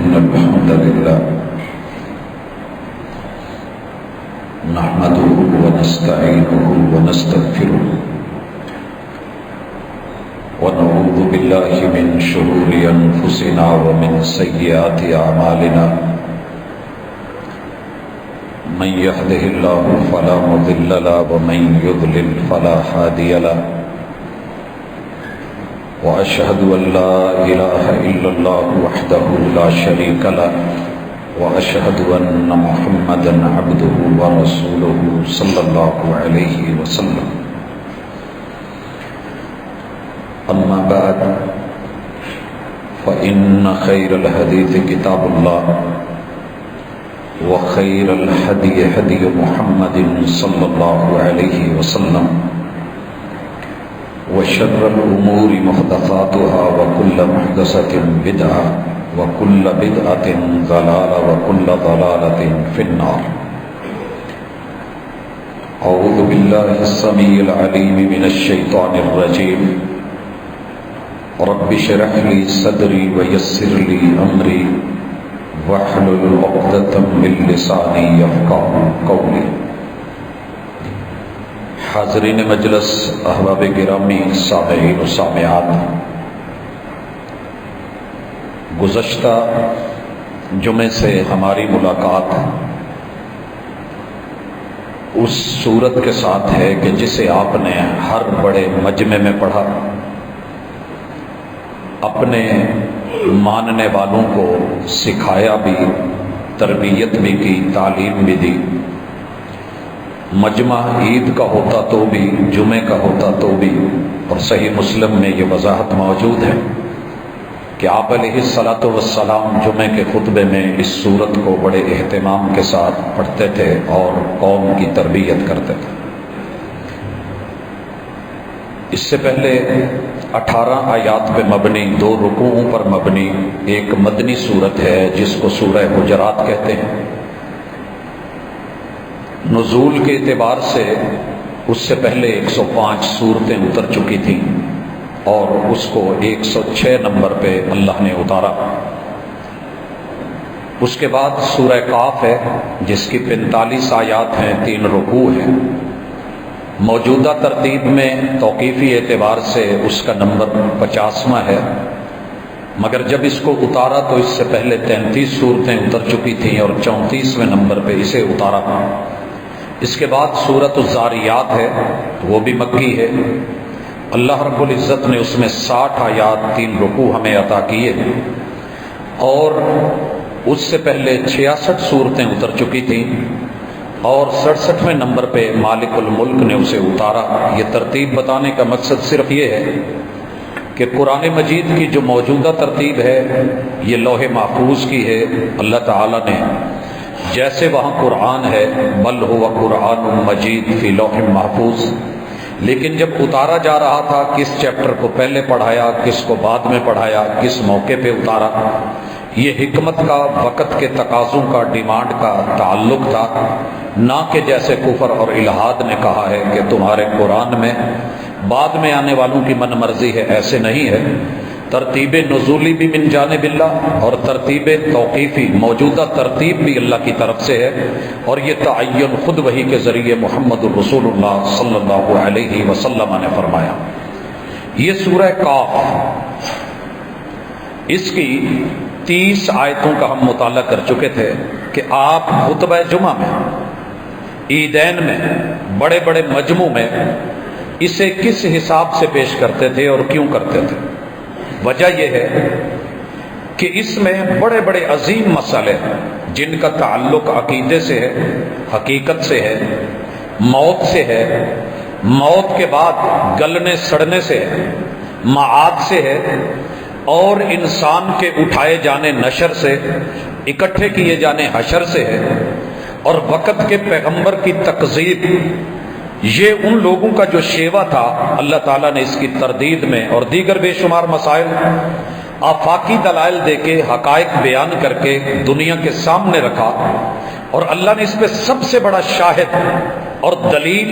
إن الحمد لله نحمده ونستعينه ونستغفره ونعوذ بالله من شرور أنفسنا ومن سيئات أعمالنا من يهده الله فلا مضل له ومن يضلل فلا هادي له وأشهد أن لا إله إلا الله وحده لا شريك له وأشهد أن محمدا عبده ورسوله صلى الله عليه وسلم أما بعد فإن خير الحديث كتاب الله وخير الهدي هدي محمد صلى الله عليه وسلم وشر الأمور محدثاتها وكل محدثة بدعة وكل بدعة ضلالة وكل ضلالة في النار. أعوذ بالله السميع العليم من الشيطان الرجيم. رب اشرح لي صدري ويسر لي أمري واحلل عقدة من لساني يفقهوا قولي. حاضرین مجلس، احباب گرامی، سامعین و سامعات، گزشتہ جمعے سے ہماری ملاقات اس سورت کے ساتھ ہے کہ جسے آپ نے ہر بڑے مجمع میں پڑھا، اپنے ماننے والوں کو سکھایا بھی، تربیت بھی کی، تعلیم بھی دی. مجمع عید کا ہوتا تو بھی، جمعے کا ہوتا تو بھی، اور صحیح مسلم میں یہ وضاحت موجود ہے کہ آپ علیہ الصلاۃ والسلام جمعے کے خطبے میں اس سورت کو بڑے اہتمام کے ساتھ پڑھتے تھے اور قوم کی تربیت کرتے تھے. اس سے پہلے 18 آیات پہ مبنی، 2 رکوعوں پر مبنی ایک مدنی سورت ہے جس کو سورہ حجرات کہتے ہیں. نزول کے اعتبار سے اس سے پہلے 105 سورتیں اتر چکی تھیں اور اس کو 106 نمبر پہ اللہ نے اتارا. اس کے بعد سورہ قاف ہے جس کی 45 آیات ہیں، 3 رکوع ہیں. موجودہ ترتیب میں توقیفی اعتبار سے اس کا نمبر 50واں ہے، مگر جب اس کو اتارا تو اس سے پہلے 33 سورتیں اتر چکی تھیں اور 34ویں نمبر پہ اسے اتارا. اس کے بعد سورۃ الذاریات ہے، وہ بھی مکی ہے. اللہ رب العزت نے اس میں 60 آیات، 3 رکوع ہمیں عطا کیے، اور اس سے پہلے 66 سورتیں اتر چکی تھیں اور 67ویں نمبر پہ مالک الملک نے اسے اتارا. یہ ترتیب بتانے کا مقصد صرف یہ ہے کہ قرآن مجید کی جو موجودہ ترتیب ہے یہ لوح محفوظ کی ہے. اللہ تعالیٰ نے جیسے وہاں قرآن ہے، بل ہوا قرآن مجید فی لوح محفوظ، لیکن جب اتارا جا رہا تھا کس چیپٹر کو پہلے پڑھایا، کس کو بعد میں پڑھایا، کس موقع پہ اتارا، یہ حکمت کا، وقت کے تقاضوں کا، ڈیمانڈ کا تعلق تھا، نہ کہ جیسے کفر اور الحاد نے کہا ہے کہ تمہارے قرآن میں بعد میں آنے والوں کی من مرضی ہے. ایسے نہیں ہے. ترتیب نزولی بھی من جانب اللہ اور ترتیب توقیفی، موجودہ ترتیب بھی اللہ کی طرف سے ہے، اور یہ تعین خود وحی کے ذریعے محمد الرسول اللہ صلی اللہ علیہ وسلم نے فرمایا. یہ سورہ قاف، اس کی 30 آیتوں کا ہم مطالعہ کر چکے تھے کہ آپ خطبہ جمعہ میں، عیدین میں، بڑے بڑے مجمع میں اسے کس حساب سے پیش کرتے تھے اور کیوں کرتے تھے. وجہ یہ ہے کہ اس میں بڑے بڑے عظیم مسئلے جن کا تعلق عقیدے سے ہے، حقیقت سے ہے، موت سے ہے، موت کے بعد گلنے سڑنے سے ہے، معاد سے ہے، اور انسان کے اٹھائے جانے نشر سے، اکٹھے کیے جانے حشر سے ہے، اور وقت کے پیغمبر کی تکذیب. یہ ان لوگوں کا جو شیوا تھا، اللہ تعالیٰ نے اس کی تردید میں اور دیگر بے شمار مسائل، آفاقی دلائل دے کے، حقائق بیان کر کے دنیا کے سامنے رکھا، اور اللہ نے اس پہ سب سے بڑا شاہد اور دلیل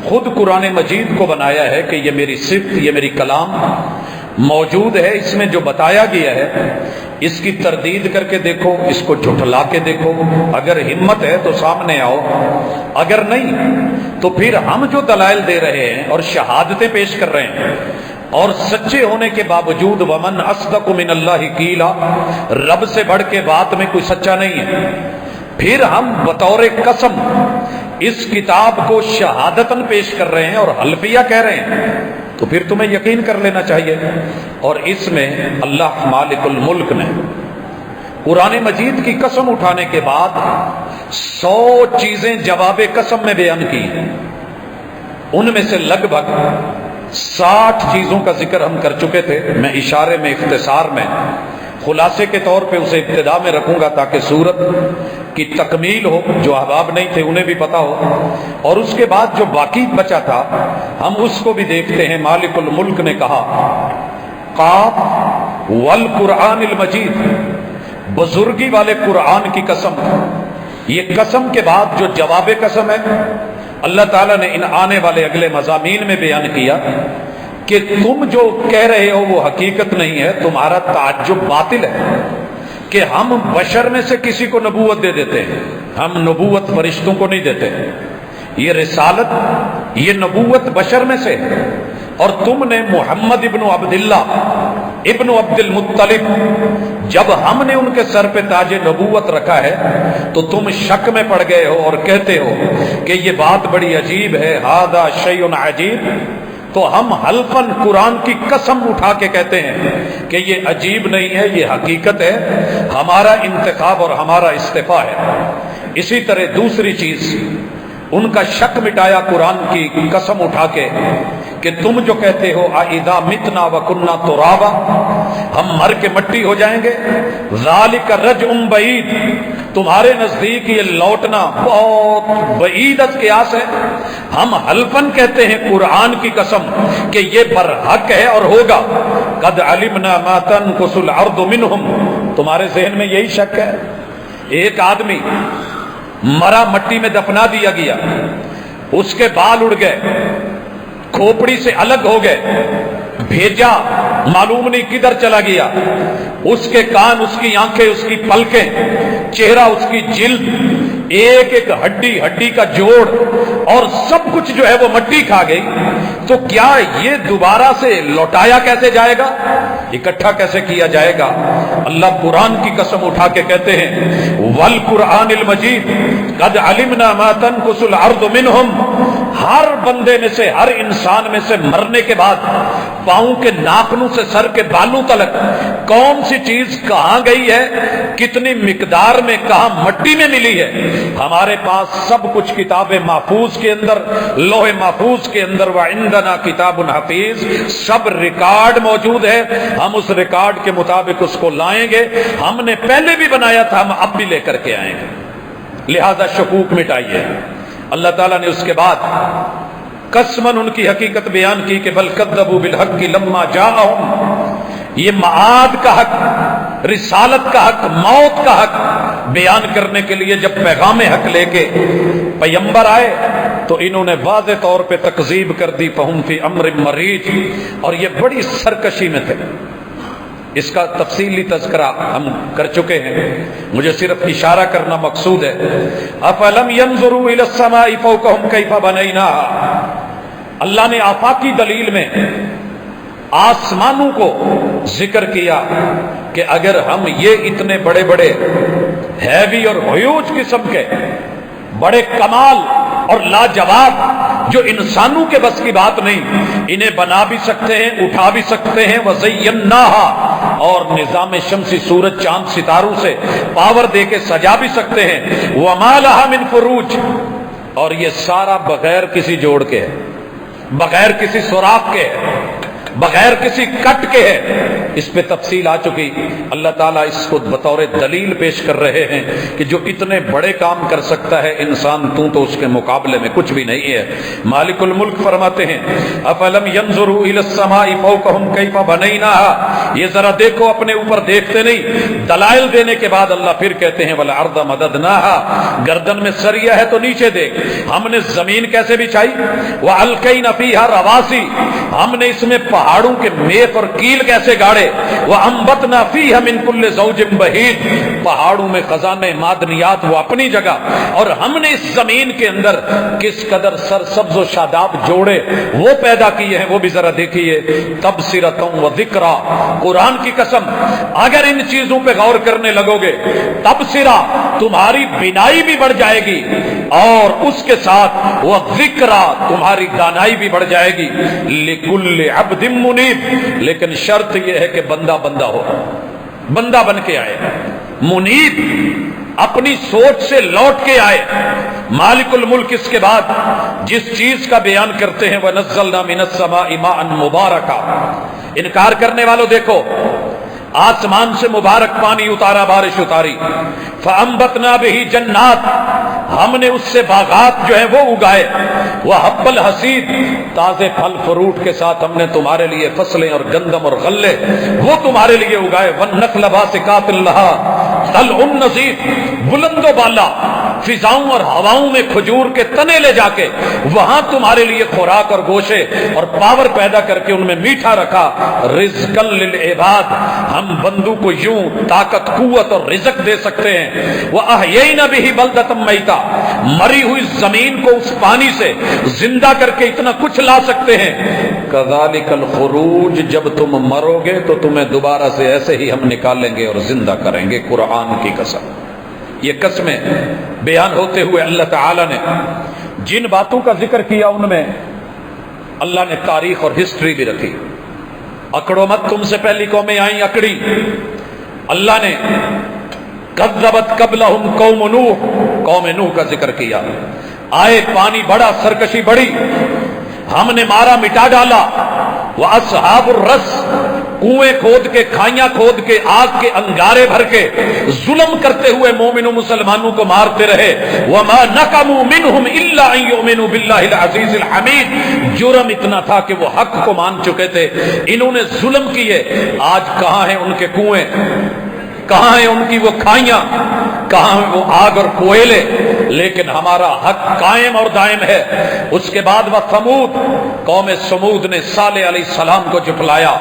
خود قرآن مجید کو بنایا ہے کہ یہ میری صفت، یہ میری کلام موجود ہے. اس میں جو بتایا گیا ہے اس کی تردید کر کے دیکھو، اس کو جھٹلا کے دیکھو، اگر ہمت ہے تو سامنے آؤ، اگر نہیں تو پھر ہم جو دلائل دے رہے ہیں اور شہادتیں پیش کر رہے ہیں اور سچے ہونے کے باوجود ومن اصدق من اللہ قیلا، رب سے بڑھ کے بات میں کوئی سچا نہیں ہے، پھر ہم بطور قسم اس کتاب کو شہادتاً پیش کر رہے ہیں اور حلفیہ کہہ رہے ہیں، تو پھر تمہیں یقین کر لینا چاہیے۔ اور اس میں اللہ مالک الملک نے قرآن مجید کی قسم اٹھانے کے بعد 100 چیزیں جواب قسم میں بیان کی ہیں، ان میں سے لگ بھگ 60 چیزوں کا ذکر ہم کر چکے تھے۔ میں اشارے میں اختصار میں خلاصے کے طور پہ اسے ابتدا میں رکھوں گا تاکہ سورت کی تکمیل ہو، جو احباب نہیں تھے انہیں بھی پتا ہو، اور اس کے بعد جو باقی بچا تھا ہم اس کو بھی دیکھتے ہیں۔ مالک الملک نے کہا قاف والقرآن المجید، بزرگی والے قرآن کی قسم۔ یہ قسم کے بعد جو جواب قسم ہے اللہ تعالیٰ نے ان آنے والے اگلے مضامین میں بیان کیا کہ تم جو کہہ رہے ہو وہ حقیقت نہیں ہے، تمہارا تعجب باطل ہے کہ ہم بشر میں سے کسی کو نبوت دے دیتے ہیں، ہم نبوت فرشتوں کو نہیں دیتے، یہ رسالت، یہ نبوت بشر میں سے ہے، اور تم نے محمد ابن عبداللہ ابن عبد المطلب، جب ہم نے ان کے سر پہ تاج نبوت رکھا ہے تو تم شک میں پڑ گئے ہو اور کہتے ہو کہ یہ بات بڑی عجیب ہے، ھذا شیء عجیب۔ تو ہم حلفاً قرآن کی قسم اٹھا کے کہتے ہیں کہ یہ عجیب نہیں ہے، یہ حقیقت ہے، ہمارا انتخاب اور ہمارا استعفیٰ ہے۔ اسی طرح دوسری چیز، ان کا شک مٹایا قرآن کی قسم اٹھا کے کہ تم جو کہتے ہو اذا متنا وکنا ترابا، ہم مر کے مٹی ہو جائیں گے، ذالک رجع بعید، تمہارے نزدیک یہ لوٹنا بہت بعید از قیاس ہے۔ ہم حلفاً کہتے ہیں قرآن کی قسم کہ یہ برحق ہے اور ہوگا۔ قد علمنا ما تنقص الارض منهم، تمہارے ذہن میں یہی شک ہے؟ ایک آدمی مرا مٹی میں دفنا دیا گیا، اس کے بال اڑ گئے، کھوپڑی سے الگ ہو گئے، بھیجا معلوم نہیں کدھر چلا گیا، اس کے کان، اس کی آنکھیں، اس کی پلکیں، چہرہ، اس کی جلد، ایک ایک ہڈی ہڈی کا جوڑ اور سب کچھ جو ہے وہ مٹی کھا گئی، تو کیا یہ دوبارہ سے لوٹایا کیسے جائے گا، اکٹھا کیسے کیا جائے گا؟ اللہ قرآن کی قسم اٹھا کے کہتے ہیں والقرآن المجید قد علمنا ما تنقص الارض منهم، ہر بندے میں سے، ہر انسان میں سے مرنے کے بعد پاؤں کے ناخنوں سے سر کے بالوں تلک کون سی چیز کہاں گئی ہے، کتنی مقدار میں، کہاں مٹی میں ملی ہے، ہمارے پاس سب کچھ کتاب محفوظ کے اندر، لوح محفوظ کے اندر، وعندنا کتاب حفیظ، سب ریکارڈ موجود ہے، ہم اس ریکارڈ کے مطابق اس کو لائیں گے، ہم نے پہلے بھی بنایا تھا، ہم اب بھی لے کر کے آئیں گے، لہذا شکوک مٹائیے۔ اللہ تعالیٰ نے اس کے بعد قسماً ان کی حقیقت بیان کی کہ بل کذبوا بالحق لما جاءهم، یہ معاد کا حق، رسالت کا حق، موت کا حق بیان کرنے کے لیے جب پیغام حق لے کے پیغمبر آئے تو انہوں نے واضح طور پہ تکذیب کر دی، فہم فی امر مریج، اور یہ بڑی سرکشی میں تھے۔ اس کا تفصیلی تذکرہ ہم کر چکے ہیں، مجھے صرف اشارہ کرنا مقصود ہے۔ افلم ينظروا الى السماء فوقهم كيف بنيناها، اللہ نے آفاقی دلیل میں آسمانوں کو ذکر کیا کہ اگر ہم یہ اتنے بڑے بڑے ہیوی اور ہیوج قسم کے بڑے کمال اور لاجواب جو انسانوں کے بس کی بات نہیں، انہیں بنا بھی سکتے ہیں، اٹھا بھی سکتے ہیں، وَزَيَّنَّاهَا، اور نظام شمسی سورج چاند ستاروں سے پاور دے کے سجا بھی سکتے ہیں، وَمَا لَهَا مِن فُرُوجٍ، اور یہ سارا بغیر کسی جوڑ کے ہے، بغیر کسی سوراخ کے ہے، بغیر کسی کٹ کے ہے۔ اس پہ تفصیل آ چکی، اللہ تعالیٰ اس کو بطور دلیل پیش کر رہے ہیں کہ جو اتنے بڑے کام کر سکتا ہے انسان، تو اس کے مقابلے میں کچھ بھی نہیں ہے۔ مالک الملک فرماتے ہیں افلم ينظروا الى السماء فوقهم كيف بنيناها، یہ ذرا دیکھو اپنے اوپر، دیکھتے نہیں۔ دلائل دینے کے بعد اللہ پھر کہتے ہیں والارض مددناها، گردن میں سریا ہے تو نیچے دیکھ، ہم نے زمین کیسے بچھائی، والقینا فیہا رواسی، ہم نے اس میں پہاڑوں کے میخ اور کیل کیسے گاڑے، وَأَنبَتْنَا فِيهَا مِن كُلِّ زَوْجٍ بَهِيجٍ، پہاڑوں میں خزانے معدنیات وہ اپنی جگہ، اور ہم نے اس زمین کے اندر کس قدر سرسبز و شاداب جوڑے وہ پیدا کیے ہیں، وہ بھی ذرا دیکھیے۔ تبصرۃ و ذکرا، قرآن کی قسم اگر ان چیزوں پہ غور کرنے لگو گے، تبصرہ تمہاری بینائی بھی بڑھ جائے گی، اور اس کے ساتھ وہ ذکرا تمہاری دانائی بھی بڑھ جائے گی۔ لِكُلِّ عَبْدٍ مُنِيبٍ، لیکن شرط یہ ہے کہ بندہ ہو، بندہ بن کے آئے، منیب اپنی سوچ سے لوٹ کے آئے۔ مالک الملک اس کے بعد جس چیز کا بیان کرتے ہیں وَنَزَّلْنَا مِنَ السَّمَاءِ مَاءً مُبَارَكًا، انکار کرنے والوں دیکھو، آسمان سے مبارک پانی اتارا، بارش اتاری، فَأَنبَتْنَا بِهِ جَنَّاتٍ، ہم نے اس سے باغات جو ہیں وہ اگائے، وَحَبَّ الْحَصِيدِ، تازے پھل فروٹ کے ساتھ ہم نے تمہارے لیے فصلیں اور گندم اور غلے وہ تمہارے لیے اگائے، وَالنَّخْلَ بَاسِقَاتٍ لَهَا طَلْعٌ نَضِيدٌ، بلند و بالا فضاؤں اور ہواؤں میں کھجور کے تنے لے جا کے وہاں تمہارے لیے خوراک اور گوشے اور پاور پیدا کر کے ان میں میٹھا رکھا، رزقا للعباد، ہم بندوں کو یوں طاقت قوت اور رزق دے سکتے ہیں، وَأَحْيَيْنَا بِهِ بَلْدَةً مَيْتًا، مری ہوئی زمین کو اس پانی سے زندہ کر کے اتنا کچھ لا سکتے ہیں۔ كَذَلِكَ الْخُرُوجُ، جب تم مرو گے تو تمہیں دوبارہ سے ایسے ہی ہم نکالیں گے اور زندہ کریں گے، قرآن کی قسم۔ یہ قسمیں بیان ہوتے ہوئے اللہ تعالی نے جن باتوں کا ذکر کیا ان میں اللہ نے تاریخ اور ہسٹری بھی رکھی۔ اکڑو مت، تم سے پہلی قومیں آئیں اکڑی، اللہ نے کذبت قبلہم قوم نوح، قوم نوح کا ذکر کیا، آئے پانی بڑا، سرکشی بڑی، ہم نے مارا مٹا ڈالا، وَأَصْحَابُ الرَّسِّ، کنویں کھود کے، کھائیاں کھود کے، آگ کے انگارے بھر کے ظلم کرتے ہوئے مومنوں مسلمانوں کو مارتے رہے، وَمَا نَقَمُوا مِنْهُمْ إِلَّا أَن يُؤْمِنُوا بِاللَّهِ الْعَزِيزِ الْحَمِيدِ، جرم اتنا تھا کہ وہ حق کو مان چکے تھے، انہوں نے ظلم کیے۔ آج کہاں ہیں ان کے کنویں، کہاں ہیں ان کی وہ کھائیاں، کہاں ہیں وہ آگ اور کوئلے، لیکن ہمارا حق قائم اور دائم ہے۔ اس کے بعد وہ ثمود، قوم سمود نے صالح علیہ السلام کو جھٹلایا،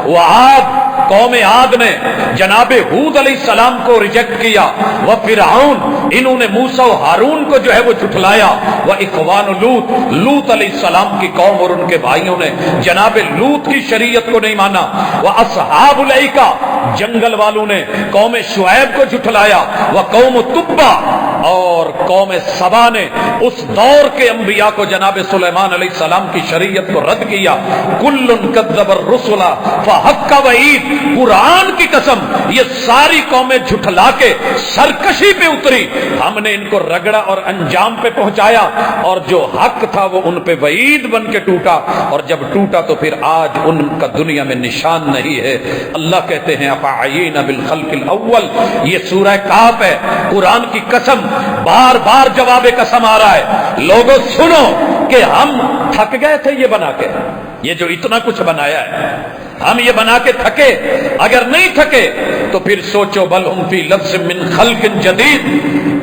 وہ عاد، قوم عاد نے جناب ہود علیہ السلام کو ریجیکٹ کیا، وہ فرعون، انہوں نے موسیٰ و ہارون کو جو ہے وہ جھٹلایا، وہ اخوان لوط، لوط علیہ السلام کی قوم اور ان کے بھائیوں نے جناب لوط کی شریعت کو نہیں مانا، وہ اصحاب الایکہ، جنگل والوں نے قوم شعیب کو جھٹلایا، وہ قوم تبا، اور قوم سبا نے اس دور کے انبیاء کو جناب سلیمان علیہ السلام کی شریعت کو رد کیا۔ کل کذب الرسل فحق وعید، قرآن کی قسم یہ ساری قومیں جھٹلا کے سرکشی پہ اتری، ہم نے ان کو رگڑا اور انجام پہ پہنچایا، اور جو حق تھا وہ ان پہ وعید بن کے ٹوٹا، اور جب ٹوٹا تو پھر آج ان کا دنیا میں نشان نہیں ہے۔ اللہ کہتے ہیں افعینا بالخلق الاول، یہ سورہ کہف ہے، قرآن کی قسم بار بار جواب قسم آ رہا ہے، لوگوں سنو کہ ہم تھک گئے تھے یہ بنا کے، یہ جو اتنا کچھ بنایا ہے ہم یہ بنا کے تھکے؟ اگر نہیں تھکے تو پھر سوچو، بل ہم فی لبس من خلق جدید،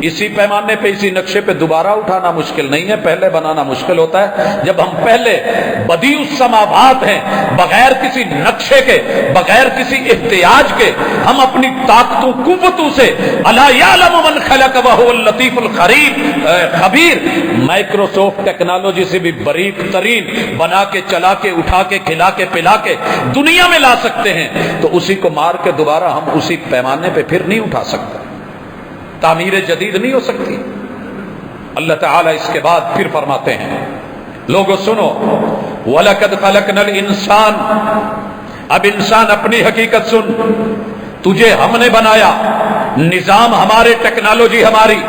اسی پیمانے پہ اسی نقشے پہ دوبارہ اٹھانا مشکل نہیں ہے، پہلے بنانا مشکل ہوتا ہے۔ جب ہم پہلے بدیع السماوات ہیں، بغیر کسی نقشے کے، بغیر کسی احتیاج کے، ہم اپنی طاقتوں قوتوں سے، الا یعلم من خلق وهو اللطیف الخبیر، مائکروسافٹ ٹیکنالوجی سے بھی باریک ترین بنا کے، چلا کے، اٹھا کے، کھلا کے، پلا کے دنیا میں لا سکتے ہیں، تو اسی کو مار کے دوبارہ ہم اسی پیمانے پہ پھر نہیں اٹھا سکتے، تعمیر جدید نہیں ہو سکتی۔ اللہ تعالیٰ اس کے بعد پھر فرماتے ہیں، لوگوں سنو، وَلَقَدْ خَلَقْنَا الْإِنسَانَ، اب انسان اپنی حقیقت سن، تجھے ہم نے بنایا، نظام ہمارے، ٹیکنالوجی ہماری،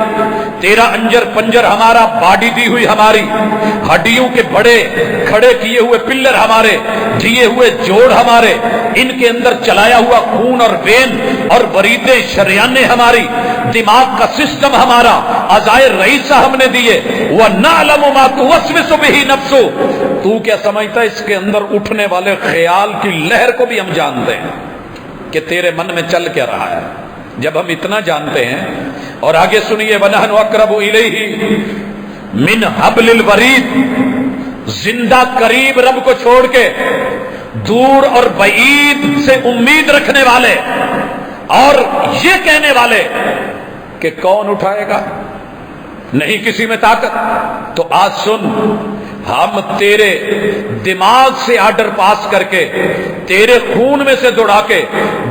تیرا انجر پنجر ہمارا، باڈی دی ہوئی ہماری، ہڈیوں کے بڑے کھڑے کیے ہوئے پلر ہمارے، دیے ہوئے جوڑ ہمارے، ان کے اندر چلایا ہوا خون اور وین اور بریدیں شریانیں ہماری، دماغ کا سسٹم ہمارا، اعضائے رئیسہ ہم نے دیے، وَنَعْلَمُ مَا تُوَسْوِسُ بِهِ نَفْسُ، تو کیا سمجھتا ہے اس کے اندر اٹھنے والے خیال کی لہر کو بھی ہم جانتے ہیں کہ تیرے من میں چل کیا رہا ہے۔ جب ہم اتنا جانتے ہیں، اور آگے سنیے، وَنَحْنُ أَقْرَبُ إِلَيْهِ مِنْ حَبْلِ الْوَرِيدِ، زندہ قریب رب کو چھوڑ کے دور اور بعید سے امید رکھنے والے اور یہ کہنے والے کہ کون اٹھائے گا، نہیں کسی میں طاقت، تو آج سن، ہم تیرے دماغ سے آرڈر پاس کر کے، تیرے خون میں سے دوڑا کے،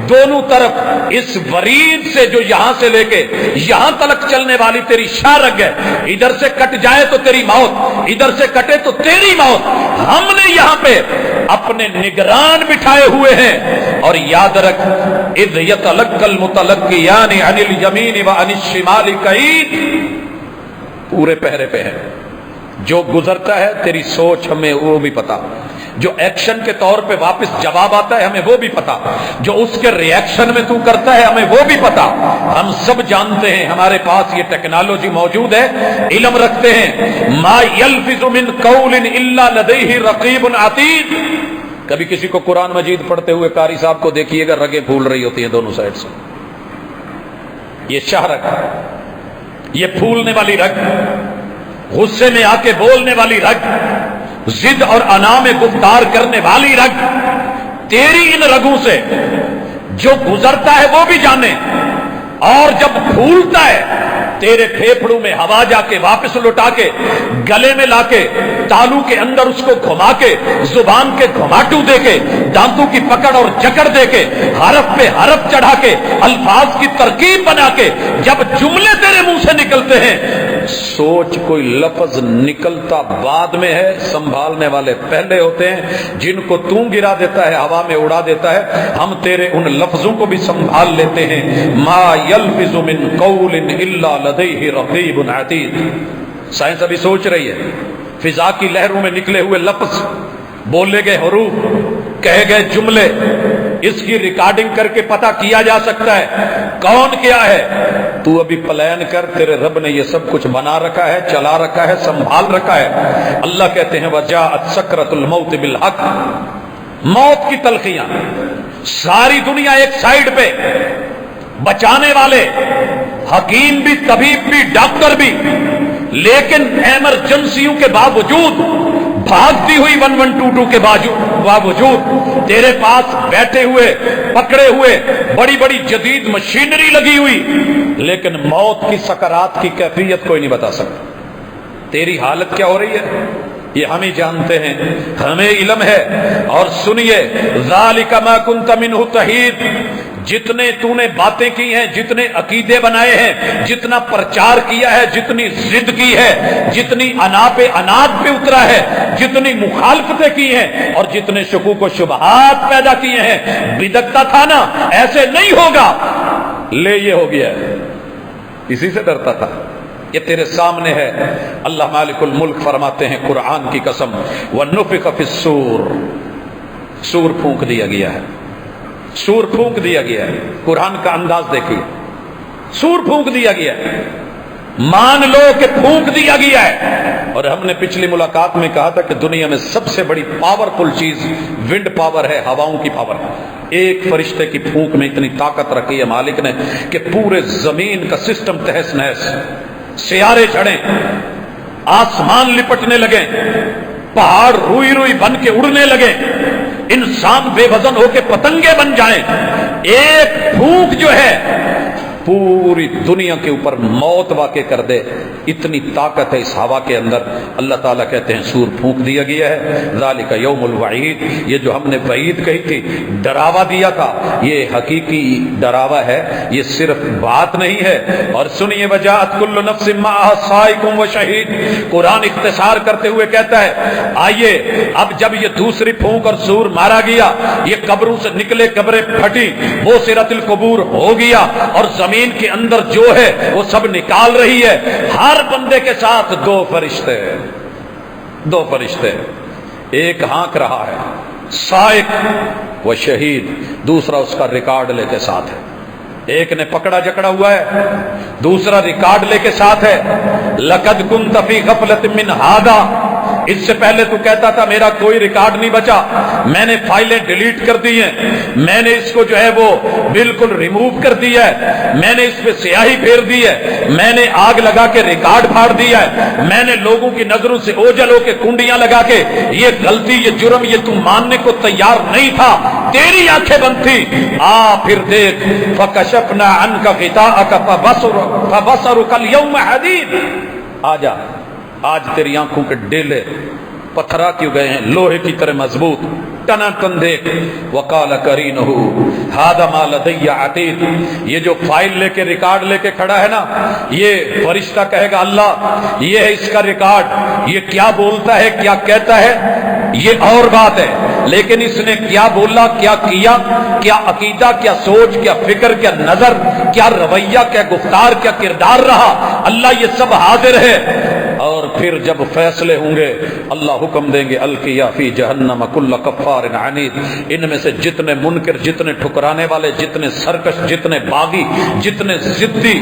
دونوں طرف اس ورید سے جو یہاں سے لے کے یہاں تلک چلنے والی تیری شاہ رگ ہے، ادھر سے کٹ جائے تو تیری موت، ادھر سے کٹے تو تیری موت، ہم نے یہاں پہ اپنے نگران بٹھائے ہوئے ہیں۔ اور یاد رکھ، اذ یتلقی المتلقیان عن الیمین وعن الشمال قعید، پورے پہرے پہ ہے، جو گزرتا ہے تیری سوچ ہمیں وہ بھی پتا، جو ایکشن کے طور پہ واپس جواب آتا ہے ہمیں وہ بھی پتا، جو اس کے ری ایکشن میں تو کرتا ہے ہمیں وہ بھی پتا، ہم سب جانتے ہیں، ہمارے پاس یہ ٹیکنالوجی موجود ہے، علم رکھتے ہیں۔ ما یلفظ من قول الا لدیہ رقیب عتید۔ کبھی کسی کو قرآن مجید پڑھتے ہوئے قاری صاحب کو دیکھیے گا رگیں پھول رہی ہوتی ہیں دونوں سائڈ سے، یہ شاہ رگ، یہ پھولنے والی رگ، غصے میں آ کے بولنے والی رگ، ضد اور انا میں گفتار کرنے والی رگ، تیری ان رگوں سے جو گزرتا ہے وہ بھی جانے، اور جب پھولتا ہے تیرے پھیپھڑوں میں ہوا جا کے واپس لوٹا کے گلے میں لا کے تالو کے اندر اس کو گھما کے زبان کے گھماٹو دے کے دانتوں کی پکڑ اور جکڑ دے کے حرف پہ حرف چڑھا کے الفاظ کی ترکیب بنا کے جب جملے تیرے منہ سے نکلتے ہیں، سوچ کوئی لفظ نکلتا بعد میں ہے، سنبھالنے والے پہلے ہوتے ہیں، جن کو تو گرا دیتا ہے، ہوا میں اڑا دیتا ہے، ہم تیرے ان لفظوں کو بھی سنبھال لیتے ہیں۔ ما یلفظ من قول الا لدیہ رقیب عتید۔ سائنس ابھی سوچ رہی ہے، فضا کی لہروں میں نکلے ہوئے لفظ، بولے گئے حروف، کہے گئے جملے، اس کی ریکارڈنگ کر کے پتہ کیا جا سکتا ہے کون کیا ہے۔ تو ابھی پلان کر، تیرے رب نے یہ سب کچھ بنا رکھا ہے، چلا رکھا ہے، سنبھال رکھا ہے۔ اللہ کہتے ہیں وجاءت سکرۃ الموت بالحق، موت کی تلخیاں، ساری دنیا ایک سائیڈ پہ، بچانے والے حکیم بھی، طبیب بھی، ڈاکٹر بھی، لیکن ایمرجنسیوں کے باوجود، بھاگتی ہوئی 1122 کے باوجود تیرے پاس بیٹھے ہوئے، پکڑے ہوئے، بڑی بڑی جدید مشینری لگی ہوئی، لیکن موت کی سکرات کی کیفیت کوئی نہیں بتا سکتا، تیری حالت کیا ہو رہی ہے یہ ہم ہی جانتے ہیں، ہمیں علم ہے۔ اور سنیے، ذالک ما کنت منہ تحید، جتنے تو نے باتیں کی ہیں، جتنے عقیدے بنائے ہیں، جتنا پرچار کیا ہے، جتنی ضد کی ہے، جتنی انا پہ اناد پہ اترا ہے، جتنی مخالفتیں کی ہیں، اور جتنے شکوک و شبہات پیدا کیے ہیں، بدکتا تھا نا، ایسے نہیں ہوگا، لے یہ ہو گیا ہے، اسی سے ڈرتا تھا، یہ تیرے سامنے ہے۔ اللہ مالک الملک فرماتے ہیں قرآن کی قسم، وَنُفِخَ فِي الصُّورِ، سور پھونک دیا گیا ہے، سور پھونک دیا گیا ہے، قرآن کا انداز دیکھیے، سور پھونک دیا گیا ہے، مان لو کہ پھونک دیا گیا ہے۔ اور ہم نے پچھلی ملاقات میں کہا تھا کہ دنیا میں سب سے بڑی پاورفل چیز ونڈ پاور ہے، ہواؤں کی پاور۔ ایک فرشتے کی پھونک میں اتنی طاقت رکھی ہے مالک نے کہ پورے زمین کا سسٹم تہس نہس، سیارے چڑھیں، آسمان لپٹنے لگے، پہاڑ روئی روئی بن کے اڑنے لگے، انسان بے وزن ہو کے پتنگے بن جائیں، ایک پھونک جو ہے پوری دنیا کے اوپر موت واقع کر دے، اتنی طاقت ہے اس ہوا کے اندر۔ اللہ تعالیٰ کہتے ہیں سور پھونک دیا گیا ہے، ذالک یوم الوعید، یہ جو ہم نے وعید کہی تھی، ڈراوا دیا تھا، یہ حقیقی ڈراوا ہے، یہ صرف بات نہیں ہے۔ اور سنیے، وجاءت کل نفس معها سائق و شہید، قرآن اختصار کرتے ہوئے کہتا ہے آئیے اب جب یہ دوسری پھونک اور سور مارا گیا، یہ قبروں سے نکلے، قبریں پھٹی، بوسرت القبور ہو گیا، اور زمین کے اندر جو ہے وہ سب نکال رہی ہے، ہر بندے کے ساتھ دو فرشتے، ایک ہانک رہا ہے سائق و شہید، دوسرا اس کا ریکارڈ لے کے ساتھ ہے، ایک نے پکڑا جکڑا ہوا ہے، دوسرا ریکارڈ لے کے ساتھ ہے۔ لقد كنت في غفلة من هذا، اس سے پہلے تو کہتا تھا میرا کوئی ریکارڈ نہیں بچا، میں نے فائلیں ڈیلیٹ کر دی ہیں، میں نے اس کو جو ہے وہ بالکل ریموو کر دیا ہے، میں نے اس پہ سیاہی پھیر دی ہے، میں نے آگ لگا کے ریکارڈ پھاڑ دیا ہے، میں نے لوگوں کی نظروں سے اوجھل ہو کے کنڈیاں لگا کے، یہ غلطی یہ جرم یہ تم ماننے کو تیار نہیں تھا، تیری آنکھیں بند تھی، پھر دیکھ فکشفنا عنک غطاءک فبصرک اليوم حدید، آجا آج تیری آنکھوں کے ڈیلے پتھرا کیوں گئے ہیں، لوہے کی طرح مضبوط، ٹنا ٹن دیکھ۔ وقال قرینہ ھذا ما لدی عتید، یہ جو فائل لے کے ریکارڈ لے کے کھڑا ہے نا، یہ فرشتہ کہے گا اللہ یہ ہے اس کا ریکارڈ، یہ کیا بولتا ہے کیا کہتا ہے یہ اور بات ہے، لیکن اس نے کیا بولا کیا کیا، کیا عقیدہ کیا سوچ کیا فکر کیا نظر کیا رویہ کیا گفتار کیا کردار رہا، اللہ یہ سب حاضر ہے۔ اور پھر جب فیصلے ہوں گے اللہ حکم دیں گے القیا فی جہنم کل کفار عنید، ان میں سے جتنے منکر جتنے ٹھکرانے والے جتنے سرکش جتنے باغی جتنے ضدی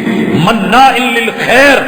مناع للخیر،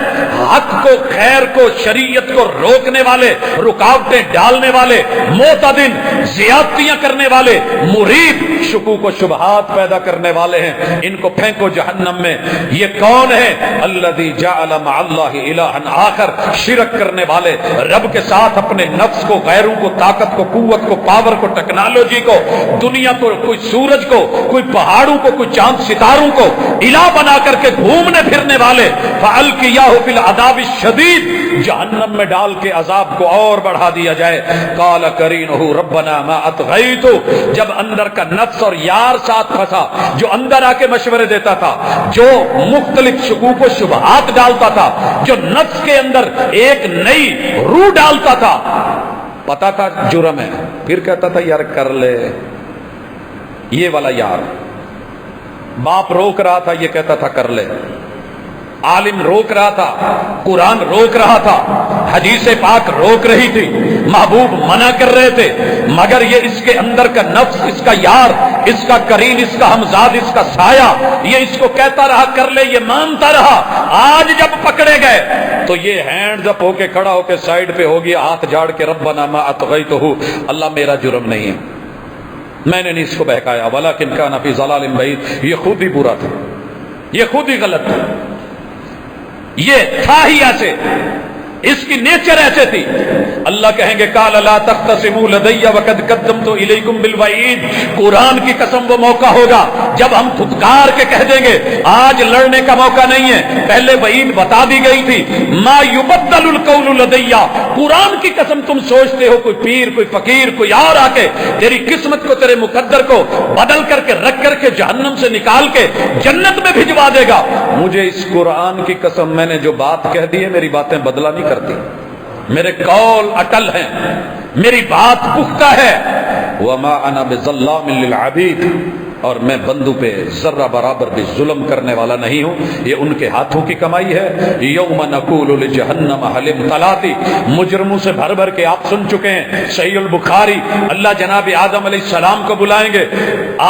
حق کو خیر کو شریعت کو روکنے والے رکاوٹیں ڈالنے والے معتدن زیادتیاں کرنے والے مرید شکوک و شبہات پیدا کرنے والے ہیں، ان کو پھینکو جہنم میں۔ یہ کون ہے؟ الذی جعل مع اللہ الہا آخر، شرک کرنے والے، رب کے ساتھ اپنے نفس کو غیروں کو طاقت کو قوت کو پاور کو ٹیکنالوجی کو دنیا کو کوئی سورج کو کوئی پہاڑوں کو کوئی چاند ستاروں کو الہ بنا کر کے گھومنے پھرنے والے، فالقیاہ فی العذاب الشدید، جہنم میں ڈال کے عذاب کو اور بڑھا دیا جائے۔ قال قرینہ ربنا ما اطغیتہ، جب اندر کا نفس اور یار ساتھ پھنسا جو اندر آ کے مشورے دیتا تھا، جو مختلف شکوک و شبہات ڈالتا تھا، جو نفس کے اندر ایک نئی روح ڈالتا تھا، پتا تھا جرم ہے پھر کہتا تھا یار کر لے، یہ والا یار، باپ روک رہا تھا یہ کہتا تھا کر لے، عالم روک رہا تھا، قرآن روک رہا تھا، حدیث پاک روک رہی تھی، محبوب منع کر رہے تھے، مگر یہ اس کے اندر کا نفس، اس کا یار، اس کا کرین، اس کا ہمزاد، اس کا سایہ، یہ اس کو کہتا رہا کر لے، یہ مانتا رہا۔ آج جب پکڑے گئے تو یہ ہینڈز اپ ہو کے کھڑا ہو کے سائیڈ پہ ہو گیا، ہاتھ جھاڑ کے ربنا ما اطغیتہ، اللہ میرا جرم نہیں ہے، میں نے نہیں اس کو بہکایا، ولکن کان فی ضلال بعید، یہ خود ہی برا تھا، یہ خود ہی غلط تھا، یہ تھا ہی ایسے، اس کی نیچر ایسے تھی۔ اللہ کہیں گے قال لا تختصموا لدی وقد قدمت الیکم بالوعید، قرآن کی قسم وہ موقع ہوگا جب ہم دھتکار کے کہہ دیں گے آج لڑنے کا موقع نہیں ہے، پہلے وعید بتا دی گئی تھی، ما یبدل القول لدی، قرآن کی قسم تم سوچتے ہو کوئی پیر کوئی فقیر کوئی اور آ کے تیری قسمت کو تیرے مقدر کو بدل کر کے رکھ کر کے جہنم سے نکال کے جنت میں بھجوا دے گا، مجھے اس قرآن کی قسم میں نے جو بات کہہ دی ہے میری باتیں بدلا نہیں کرتی، میرے قول اٹل ہیں، میری بات پختہ ہے، وما انا بظلام للعبید، اور میں بندوں پہ ذرہ برابر بھی ظلم کرنے والا نہیں ہوں، یہ ان کے ہاتھوں کی کمائی ہے۔ یوم نقول لجہنم حل امتلاتی، مجرموں سے بھر بھر کے آپ سن چکے ہیں صحیح البخاری، اللہ جناب آدم علیہ السلام کو بلائیں گے،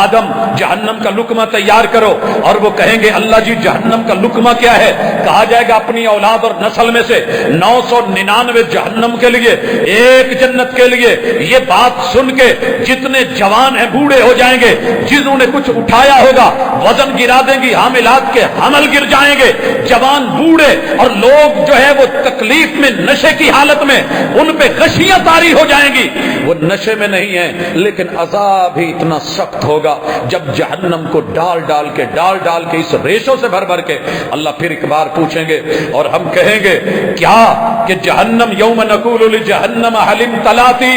آدم جہنم کا لقمہ تیار کرو، اور وہ کہیں گے اللہ جی جہنم کا لقمہ کیا ہے، کہا جائے گا اپنی اولاد اور نسل میں سے 999 جہنم کے لیے ایک جنت کے لیے، یہ بات سن کے جتنے جوان ہیں بوڑھے ہو جائیں گے، جنہوں نے کچھ اٹھایا ہوگا وزن گرا دیں گی، حاملات کے حمل گر جائیں گے، جوان بوڑھے اور لوگ جو ہے وہ تکلیف میں نشے کی حالت میں ان پہ غشیاں طاری ہو جائیں گی، وہ نشے میں نہیں ہیں لیکن عذاب ہی اتنا سخت ہوگا جب جہنم کو ڈال ڈال کے اس ریشوں سے بھر بھر کے اللہ پھر ایک بار پوچھیں گے، اور ہم کہیں گے کیا کہ جہنم یوم نقول لجہنم حل امتلاتی،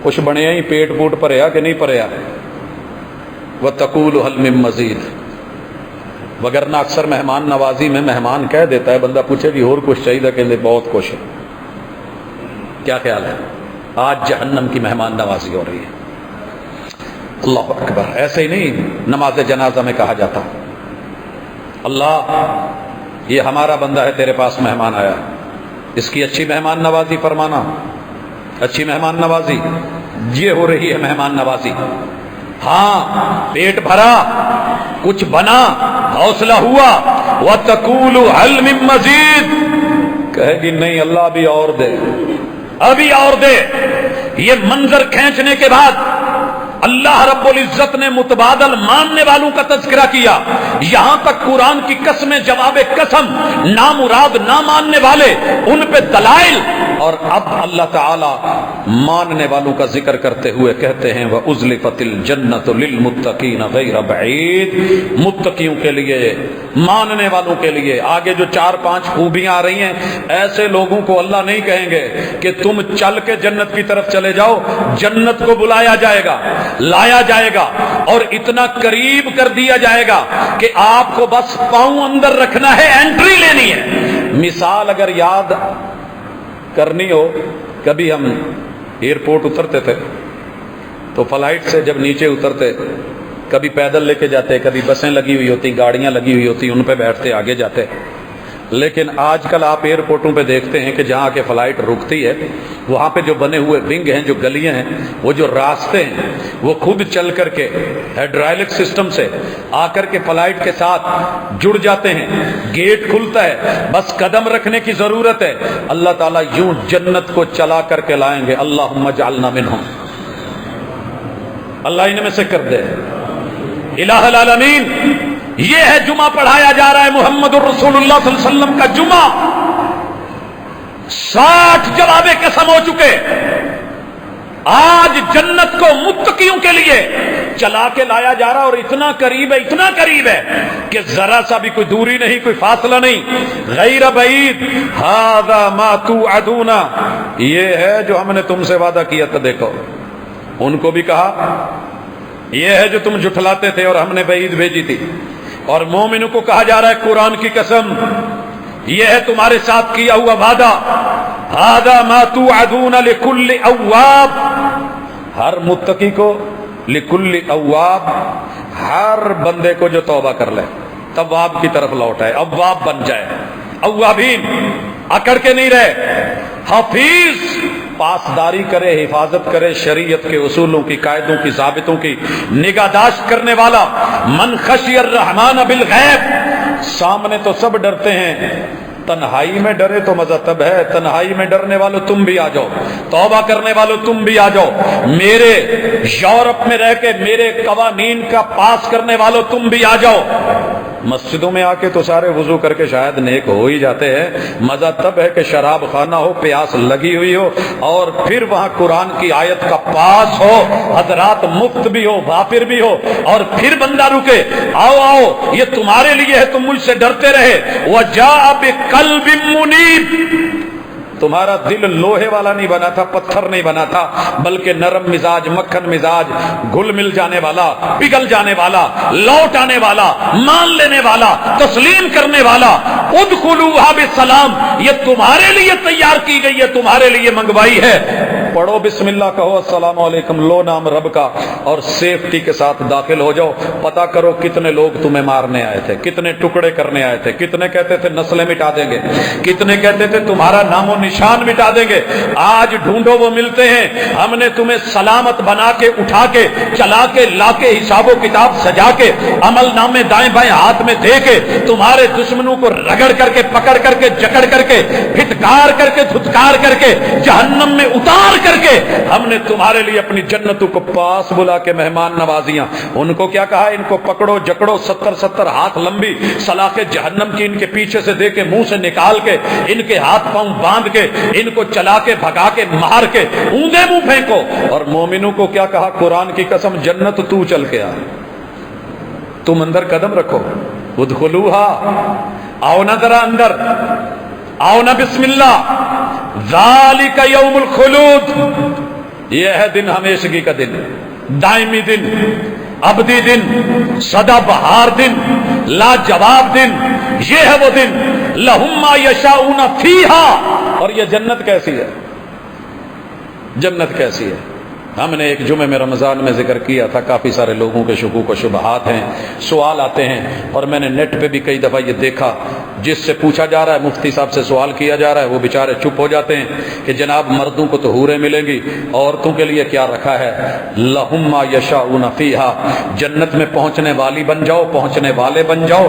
کچھ بنے ہی پیٹ پوٹ پریا کہ نہیں پریا، وَتَقُولُ هَلْ مِن مَّزِيدٍ، وگرنہ اکثر مہمان نوازی میں مہمان کہہ دیتا ہے، بندہ پوچھے بھی اور کچھ چاہیے کہ بہت کچھ ہے، کیا خیال ہے؟ آج جہنم کی مہمان نوازی ہو رہی ہے، اللہ اکبر۔ ایسے ہی نہیں نماز جنازہ میں کہا جاتا اللہ یہ ہمارا بندہ ہے تیرے پاس مہمان آیا، اس کی اچھی مہمان نوازی فرمانا، اچھی مہمان نوازی، یہ ہو رہی ہے مہمان نوازی، ہاں پیٹ بھرا کچھ بنا حوصلہ ہوا، وَتَقُولُ هَلْ مِن مَّزِيدٍ، کہے گی نہیں اللہ بھی اور دے، ابھی اور دے. یہ منظر کھینچنے کے بعد اللہ رب العزت نے متبادل ماننے والوں کا تذکرہ کیا. یہاں تک قرآن کی قسمیں جواب قسم، نامراد نہ ماننے والے ان پہ دلائل، اور اب اللہ تعالی ماننے والوں کا ذکر کرتے ہوئے کہتے ہیں وَأُزْلِفَتِ الْجَنَّةُ لِلْمُتَّقِينَ غَيْرَ بَعِيدٍ. متقیوں کے لیے، ماننے والوں کے لیے آگے جو 4-5 خوبیاں آ رہی ہیں، ایسے لوگوں کو اللہ نہیں کہیں گے کہ تم چل کے جنت کی طرف چلے جاؤ. جنت کو بلایا جائے گا، لایا جائے گا اور اتنا قریب کر دیا جائے گا کہ آپ کو بس پاؤں اندر رکھنا ہے، انٹری لینی ہے. مثال اگر یاد کرنی ہو، کبھی ہم ایئرپورٹ اترتے تھے تو فلائٹ سے جب نیچے اترتے، کبھی پیدل لے کے جاتے، کبھی بسیں لگی ہوئی ہوتی، گاڑیاں لگی ہوئی ہوتی، ان پہ بیٹھتے آگے جاتے. لیکن آج کل آپ ایئرپورٹوں پہ دیکھتے ہیں کہ جہاں کے فلائٹ رکتی ہے وہاں پہ جو بنے ہوئے ونگ ہیں، جو گلیاں ہیں، وہ جو راستے ہیں، وہ خود چل کر کے ہائیڈرالک سسٹم سے آ کر کے فلائٹ کے ساتھ جڑ جاتے ہیں. گیٹ کھلتا ہے، بس قدم رکھنے کی ضرورت ہے. اللہ تعالیٰ یوں جنت کو چلا کر کے لائیں گے. اللہم اجعلنا منہم. اللہ ان میں سے کر دے. الہ العالمین. یہ ہے جمعہ پڑھایا جا رہا ہے محمد الرسول اللہ صلی اللہ علیہ وسلم کا جمعہ. 60 جواب قسم ہو چکے. آج جنت کو متقیوں کے لیے چلا کے لایا جا رہا، اور اتنا قریب ہے، اتنا قریب ہے کہ ذرا سا بھی کوئی دوری نہیں، کوئی فاصلہ نہیں. غیر بعید ھذا ما توعدون. یہ ہے جو ہم نے تم سے وعدہ کیا تھا. دیکھو ان کو بھی کہا یہ ہے جو تم جھٹلاتے تھے اور ہم نے وعید بھیجی تھی. اور مومنوں کو کہا جا رہا ہے قرآن کی قسم یہ ہے تمہارے ساتھ کیا ہوا وعدہ. ھذا ما توعدون لکل اواب. ہر متقی کو، لکل اواب، ہر بندے کو جو توبہ کر لے، تواب کی طرف لوٹ آئے، اواب بن جائے. اوابین اکڑ کے نہیں رہے. حفیظ پاسداری کرے، حفاظت کرے شریعت کے اصولوں کی، قاعدوں کی، ضابطوں کی نگہداشت کرنے والا. من خشی الرحمن بالغیب. سامنے تو سب ڈرتے ہیں، تنہائی میں ڈرے تو مزہ تب ہے. تنہائی میں ڈرنے والوں تم بھی آ جاؤ، توبہ کرنے والوں تم بھی آ جاؤ. میرے یورپ میں رہ کے میرے قوانین کا پاس کرنے والوں تم بھی آ جاؤ. مسجدوں میں آ کے تو سارے وضو کر کے شاید نیک ہو ہی جاتے ہیں. مزہ تب ہے کہ شراب خانہ ہو، پیاس لگی ہوئی ہو، اور پھر وہاں قرآن کی آیت کا پاس ہو، حضرات مفت بھی ہو، وافر بھی ہو، اور پھر بندہ رکے. آؤ آؤ یہ تمہارے لیے ہے، تم مجھ سے ڈرتے رہے. وَجَاءَ بِقَلْبٍ مُنِيبٍ. تمہارا دل لوہے والا نہیں بنا تھا، پتھر نہیں بنا تھا، بلکہ نرم مزاج، مکھن مزاج، گھل مل جانے والا، پگھل جانے والا، لوٹ آنے والا، مان لینے والا، تسلیم کرنے والا. ادخلوها بسلام. یہ تمہارے لیے تیار کی گئی ہے، تمہارے لیے منگوائی ہے. پڑھو بسم اللہ، کہو السلام علیکم، لو نام رب کا، اور سیفٹی کے ساتھ داخل ہو جاؤ. پتا کرو کتنے لوگ تمہیں مارنے آئے تھے، کتنے ٹکڑے کرنے آئے تھے، کتنے کہتے تھے نسلیں مٹا دیں گے، کتنے کہتے تھے تمہارا نام و نشان مٹا دیں گے. آج ڈھونڈو وہ ملتے ہیں. ہم نے تمہیں سلامت بنا کے، اٹھا کے، چلا کے، لا کے، حساب و کتاب سجا کے، عمل نامے دائیں بائیں ہاتھ میں دے کے، تمہارے دشمنوں کو رگڑ کر کے، پکڑ کر کے، جکڑ کر کے، پھٹکار کر کے، دھتکار کر کے، جہنم میں اتار کر کے ہم نے تمہارے لیے اپنی جنتوں کو پاس بلا کے مہمان نوازیاں. ان کو کیا کہا؟ ان کو پکڑو جکڑو، 70 ہاتھ لمبی سلاخ جہنم کی ان کے پیچھے سے دے کے، منہ سے نکال کے، ان کے ہاتھ پاؤں باندھ کے، ان کو چلا کے، بھگا کے، مار کے اونگے منہ پھینکو. اور مومنوں کو کیا کہا؟ قرآن کی قسم جنت تو چل کے آ، تم اندر قدم رکھو. ادخلوها. آؤ نا ذرا اندر، آؤ نا بسم اللہ. ذالک یوم الخلود. یہ ہے دن ہمیشگی کا دن، دائمی دن، ابدی دن، سدا بہار دن، لاجواب دن. یہ ہے وہ دن. لہم ما یشاؤون فیہا. اور یہ جنت کیسی ہے؟ جنت کیسی ہے؟ ہم نے ایک جمعے میں رمضان میں ذکر کیا تھا، کافی سارے لوگوں کے شکوک و شبہات ہیں، سوال آتے ہیں، اور میں نے نیٹ پہ بھی کئی دفعہ یہ دیکھا، جس سے پوچھا جا رہا ہے، مفتی صاحب سے سوال کیا جا رہا ہے، وہ بیچارے چپ ہو جاتے ہیں کہ جناب مردوں کو تو حوریں ملیں گی، عورتوں کے لیے کیا رکھا ہے؟ لہم ما یشاؤون فیہا، جنت میں پہنچنے والی بن جاؤ، پہنچنے والے بن جاؤ،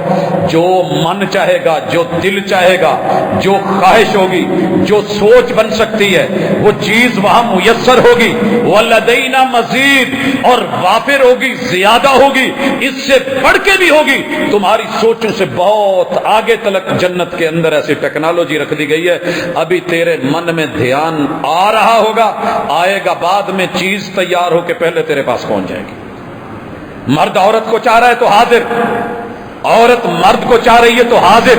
جو من چاہے گا، جو دل چاہے گا، جو خواہش ہوگی، جو سوچ بن سکتی ہے، وہ چیز وہاں میسر ہوگی، ولدینا مزید، اور وافر ہوگی، زیادہ ہوگی، اس سے بڑھ کے بھی ہوگی، تمہاری سوچوں سے بہت آگے تلک جنت کے اندر ایسی ٹیکنالوجی رکھ دی گئی ہے، ابھی تیرے من میں دھیان آ رہا ہوگا، آئے گا بعد میں، چیز تیار ہو کے پہلے تیرے پاس پہنچ جائے گی۔ مرد عورت کو چاہ رہا ہے تو حاضر، عورت مرد کو چاہ رہی ہے تو حاضر،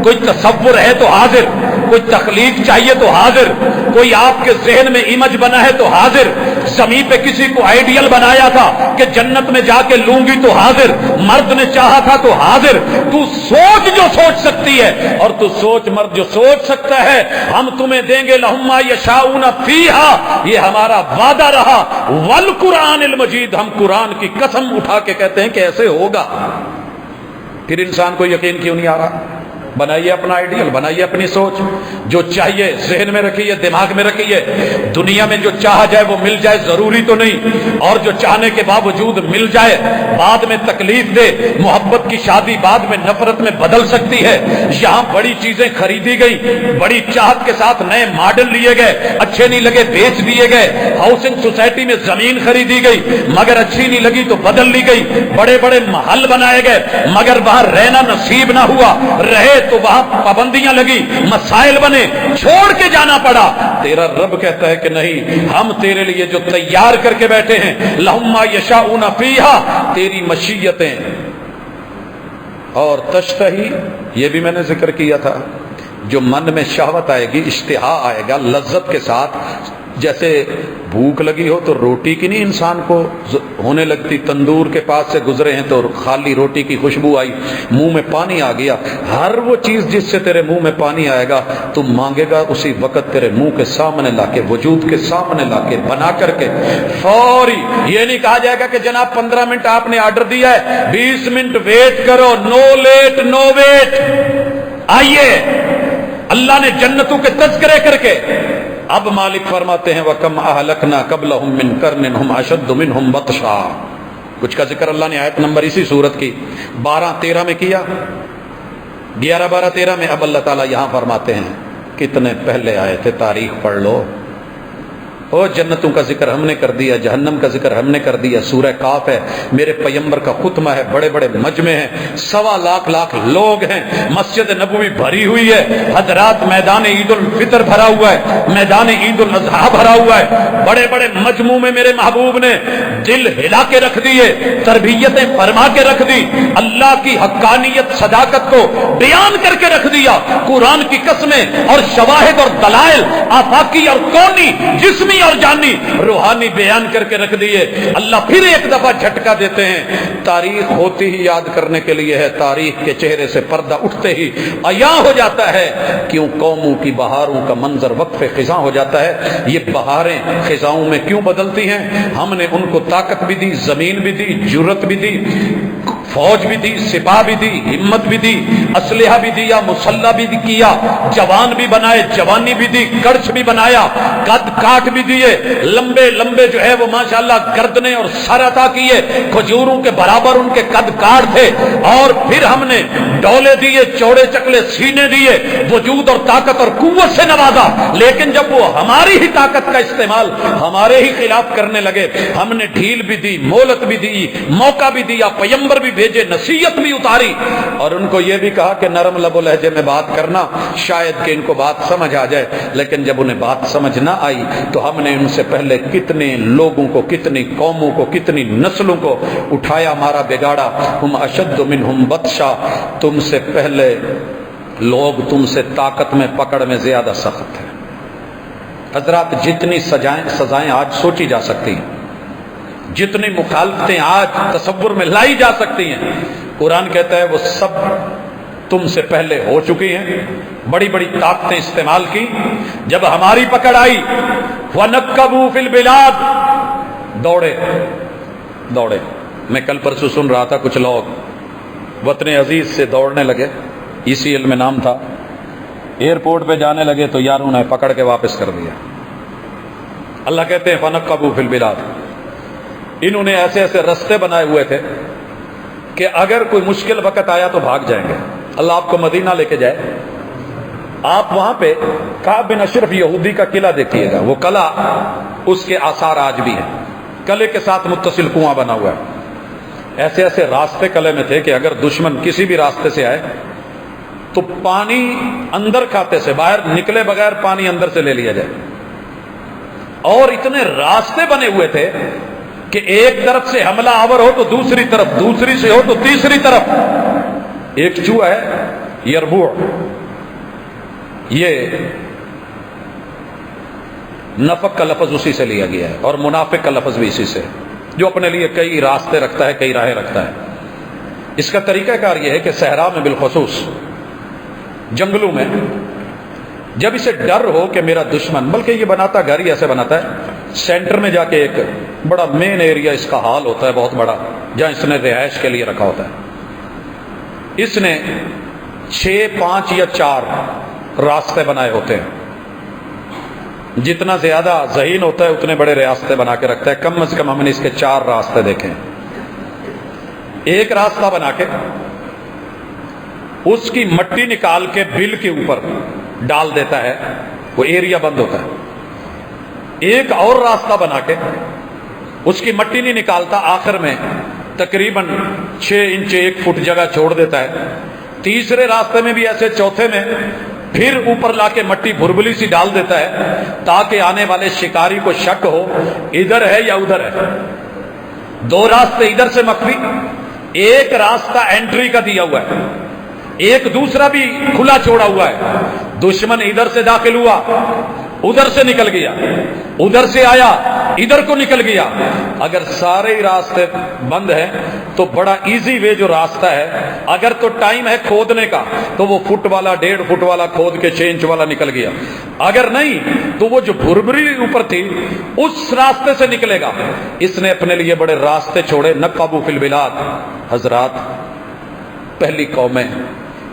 کوئی تصور ہے تو حاضر، کوئی تخلیق چاہیے تو حاضر، کوئی آپ کے ذہن میں امیج بنا ہے تو حاضر، زمین پہ کسی کو آئیڈیل بنایا تھا کہ جنت میں جا کے لوں گی تو حاضر، مرد نے چاہا تھا تو حاضر۔ تو سوچ جو سوچ سکتی ہے، اور تو سوچ مرد جو سوچ سکتا ہے، ہم تمہیں دیں گے لہم ما یشاؤون فیہا، یہ ہمارا وعدہ رہا، والقرآن المجید، ہم قرآن کی قسم اٹھا کے کہتے ہیں کہ ایسے ہوگا۔ پھر انسان کو یقین کیوں نہیں آ رہا؟ بنائیے اپنا آئیڈیل، بنائیے اپنی سوچ، جو چاہیے ذہن میں رکھیے، دماغ میں رکھیے۔ دنیا میں جو چاہا جائے وہ مل جائے ضروری تو نہیں، اور جو چاہنے کے باوجود مل جائے بعد میں تکلیف دے، محبت کی شادی بعد میں نفرت میں بدل سکتی ہے۔ یہاں بڑی چیزیں خریدی گئی، بڑی چاہت کے ساتھ نئے ماڈل لیے گئے، اچھے نہیں لگے بیچ دیے گئے، ہاؤسنگ سوسائٹی میں زمین خریدی گئی مگر اچھی نہیں لگی تو بدل لی گئی، بڑے بڑے محل بنائے گئے مگر وہاں رہنا نصیب نہ ہوا، رہے تو وہاں پابندیاں لگی، مسائل بنے، چھوڑ کے جانا پڑا۔ تیرا رب کہتا ہے کہ نہیں، ہم تیرے لیے جو تیار کر کے بیٹھے ہیں، لہم ما یشاؤون فیہا، تیری مشیتیں، اور تشتہی، یہ بھی میں نے ذکر کیا تھا، جو من میں شہوت آئے گی، اشتہا آئے گا لذت کے ساتھ، جیسے بھوک لگی ہو تو روٹی کی نہیں انسان کو ہونے لگتی، تندور کے پاس سے گزرے ہیں تو خالی روٹی کی خوشبو آئی، منہ میں پانی آ گیا، ہر وہ چیز جس سے تیرے منہ میں پانی آئے گا تم مانگے گا، اسی وقت تیرے منہ کے سامنے لا کے، وجود کے سامنے لا کے، بنا کر کے فوری۔ یہ نہیں کہا جائے گا کہ جناب 15 منٹ آپ نے آرڈر دیا ہے، 20 منٹ ویٹ کرو، نو لیٹ نو ویٹ۔ آئیے، اللہ نے جنتوں کے تذکرے کر کے اب مالک فرماتے ہیں وَكَمْ أَهْلَكْنَا قَبْلَهُمْ مِنْ قَرْنٍ هُمْ أَشَدُّ مِنْهُمْ بَطْشًا، کچھ کا ذکر اللہ نے آیت نمبر اسی صورت کی 12-13 میں کیا، 11-12-13 میں اب اللہ تعالیٰ یہاں فرماتے ہیں کتنے پہلے آئے تھے، تاریخ پڑھ لو۔ او جنتوں کا ذکر ہم نے کر دیا، جہنم کا ذکر ہم نے کر دیا، سورہ کاف ہے، میرے پیغمبر کا خطبہ ہے، بڑے بڑے مجمع ہیں، 1.25 لاکھ لوگ ہیں، مسجد نبوی بھری ہوئی ہے، حضرات میدان عید الفطر بھرا ہوا ہے، میدان عید الاضحیٰ بھرا ہوا ہے، بڑے بڑے مجموع میں میرے محبوب نے دل ہلا کے رکھ دیے، تربیتیں فرما کے رکھ دی، اللہ کی حقانیت صداقت کو بیان کر کے رکھ دیا، قرآن کی قسمیں اور شواہد اور دلائل آفاقی اور کونی، جسمی اور جانی، روحانی بیان کر کے رکھ دیے۔ اللہ پھر ایک دفعہ جھٹکا دیتے ہیں، تاریخ ہوتی ہی یاد کرنے کے لیے ہے، تاریخ کے چہرے سے پردہ اٹھتے ہی عیاں ہو جاتا ہے، کیوں قوموں کی بہاروں کا منظر وقف خزاں ہو جاتا ہے۔ یہ بہاریں خزاؤں میں کیوں بدلتی ہیں؟ ہم نے ان کو طاقت بھی دی، زمین بھی دی، جرت بھی دی، فوج بھی دی، سپاہ بھی دی، ہمت بھی دی، اسلحہ بھی دیا، مسلح بھی کیا، جوان بھی بنائے، جوانی بھی دی، کرچ بھی بنایا، قد کاٹ بھی دیے، لمبے لمبے جو ہے وہ ماشاءاللہ گردنے اور سر عطا کیے، کھجوروں کے برابر ان کے قد کاٹ تھے، اور پھر ہم نے ڈولے دیے، چوڑے چکلے سینے دیے، وجود اور طاقت اور قوت سے نوازا، لیکن جب وہ ہماری ہی طاقت کا استعمال ہمارے ہی خلاف کرنے لگے، ہم نے ڈھیل بھی دی، مہلت بھی دی، موقع بھی دیا، پیغمبر بھی بھیجے، نصیحت بھی اتاری، اور ان کو یہ بھی کہا کہ نرم لب و لہجے میں بات کرنا، شاید کہ ان کو بات سمجھ آ جائے، لیکن جب انہیں بات سمجھ نہ آئی تو ہم نے ان سے پہلے کتنے لوگوں کو، کتنی قوموں کو، کتنی نسلوں کو اٹھایا، مارا، بگاڑا۔ ہم اشد منہم بطشا، تم سے پہلے لوگ تم سے طاقت میں، پکڑ میں زیادہ سخت ہیں۔ حضرات جتنی سزائیں آج سوچی جا سکتی ہیں، جتنی مخالفتیں آج تصور میں لائی جا سکتی ہیں، قرآن کہتا ہے وہ سب تم سے پہلے ہو چکی ہیں۔ بڑی بڑی طاقتیں استعمال کی، جب ہماری پکڑ آئی وَنَكَّبُوا فِي الْبِلَادِ، دوڑے. میں کل پرسوں سن رہا تھا کچھ لوگ وطن عزیز سے دوڑنے لگے، ECL میں نام تھا، ایئرپورٹ پہ جانے لگے تو یاروں نے پکڑ کے واپس کر دیا. اللہ کہتے ہیں فنقبوا فی البلاد، انہوں نے ایسے ایسے رستے بنائے ہوئے تھے کہ اگر کوئی مشکل وقت آیا تو بھاگ جائیں گے. اللہ آپ کو مدینہ لے کے جائے، آپ وہاں پہ کعب بن اشرف یہودی کا قلعہ دیکھیے گا، وہ قلعہ اس کے آثار آج بھی ہیں. قلعے کے ساتھ متصل کنواں بنا ہوا ہے. ایسے ایسے راستے قلعے میں تھے کہ اگر دشمن کسی بھی راستے سے آئے تو پانی اندر کھاتے سے، باہر نکلے بغیر پانی اندر سے لے لیا جائے. اور اتنے راستے بنے ہوئے تھے کہ ایک طرف سے حملہ آور ہو تو دوسری طرف، دوسری سے ہو تو تیسری طرف. ایک چوہا ہے یربوع، یہ نفق کا لفظ اسی سے لیا گیا ہے اور منافق کا لفظ بھی اسی سے، جو اپنے لیے کئی راستے رکھتا ہے، کئی راہیں رکھتا ہے. اس کا طریقہ کار یہ ہے کہ صحرا میں بالخصوص جنگلوں میں جب اسے ڈر ہو کہ میرا دشمن، بلکہ یہ بناتا گھر ہی ایسے بناتا ہے، سینٹر میں جا کے ایک بڑا مین ایریا اس کا حال ہوتا ہے بہت بڑا، جہاں اس نے رہائش کے لیے رکھا ہوتا ہے. اس نے 6، 5 یا 4 راستے بنائے ہوتے ہیں. جتنا زیادہ ذہین ہوتا ہے اتنے بڑے راستے بنا کے رکھتا ہے. کم از کم ہم نے اس کے 4 راستے دیکھے. ایک راستہ بنا کے اس کی مٹی نکال کے بل کے اوپر ڈال دیتا ہے، وہ ایریا بند ہوتا ہے. ایک اور راستہ بنا کے اس کی مٹی نہیں نکالتا، آخر میں تقریباً 6 انچ 1 فٹ جگہ چھوڑ دیتا ہے. تیسرے راستے میں بھی ایسے، چوتھے میں پھر اوپر لا کے مٹی بھربلی سی ڈال دیتا ہے تاکہ آنے والے شکاری کو شک ہو ادھر ہے یا ادھر ہے. 2 راستے ادھر سے مخفی، ایک راستہ انٹری کا دیا ہوا ہے، ایک دوسرا بھی کھلا چھوڑا ہوا ہے. دشمن ادھر سے داخل ہوا، ادھر سے نکل گیا، ادھر سے آیا، ادھر کو نکل گیا. اگر سارے ہی راستے بند ہیں تو بڑا ایزی وے جو راستہ ہے، اگر تو ٹائم ہے کھودنے کا تو وہ فٹ والا 1.5 فٹ والا کھود کے 6 انچ والا نکل گیا. اگر نہیں تو وہ جو بھربری اوپر تھی اس راستے سے نکلے گا. اس نے اپنے لیے بڑے راستے چھوڑے. نقبوا فی البلاد. حضرات، پہلی قومیں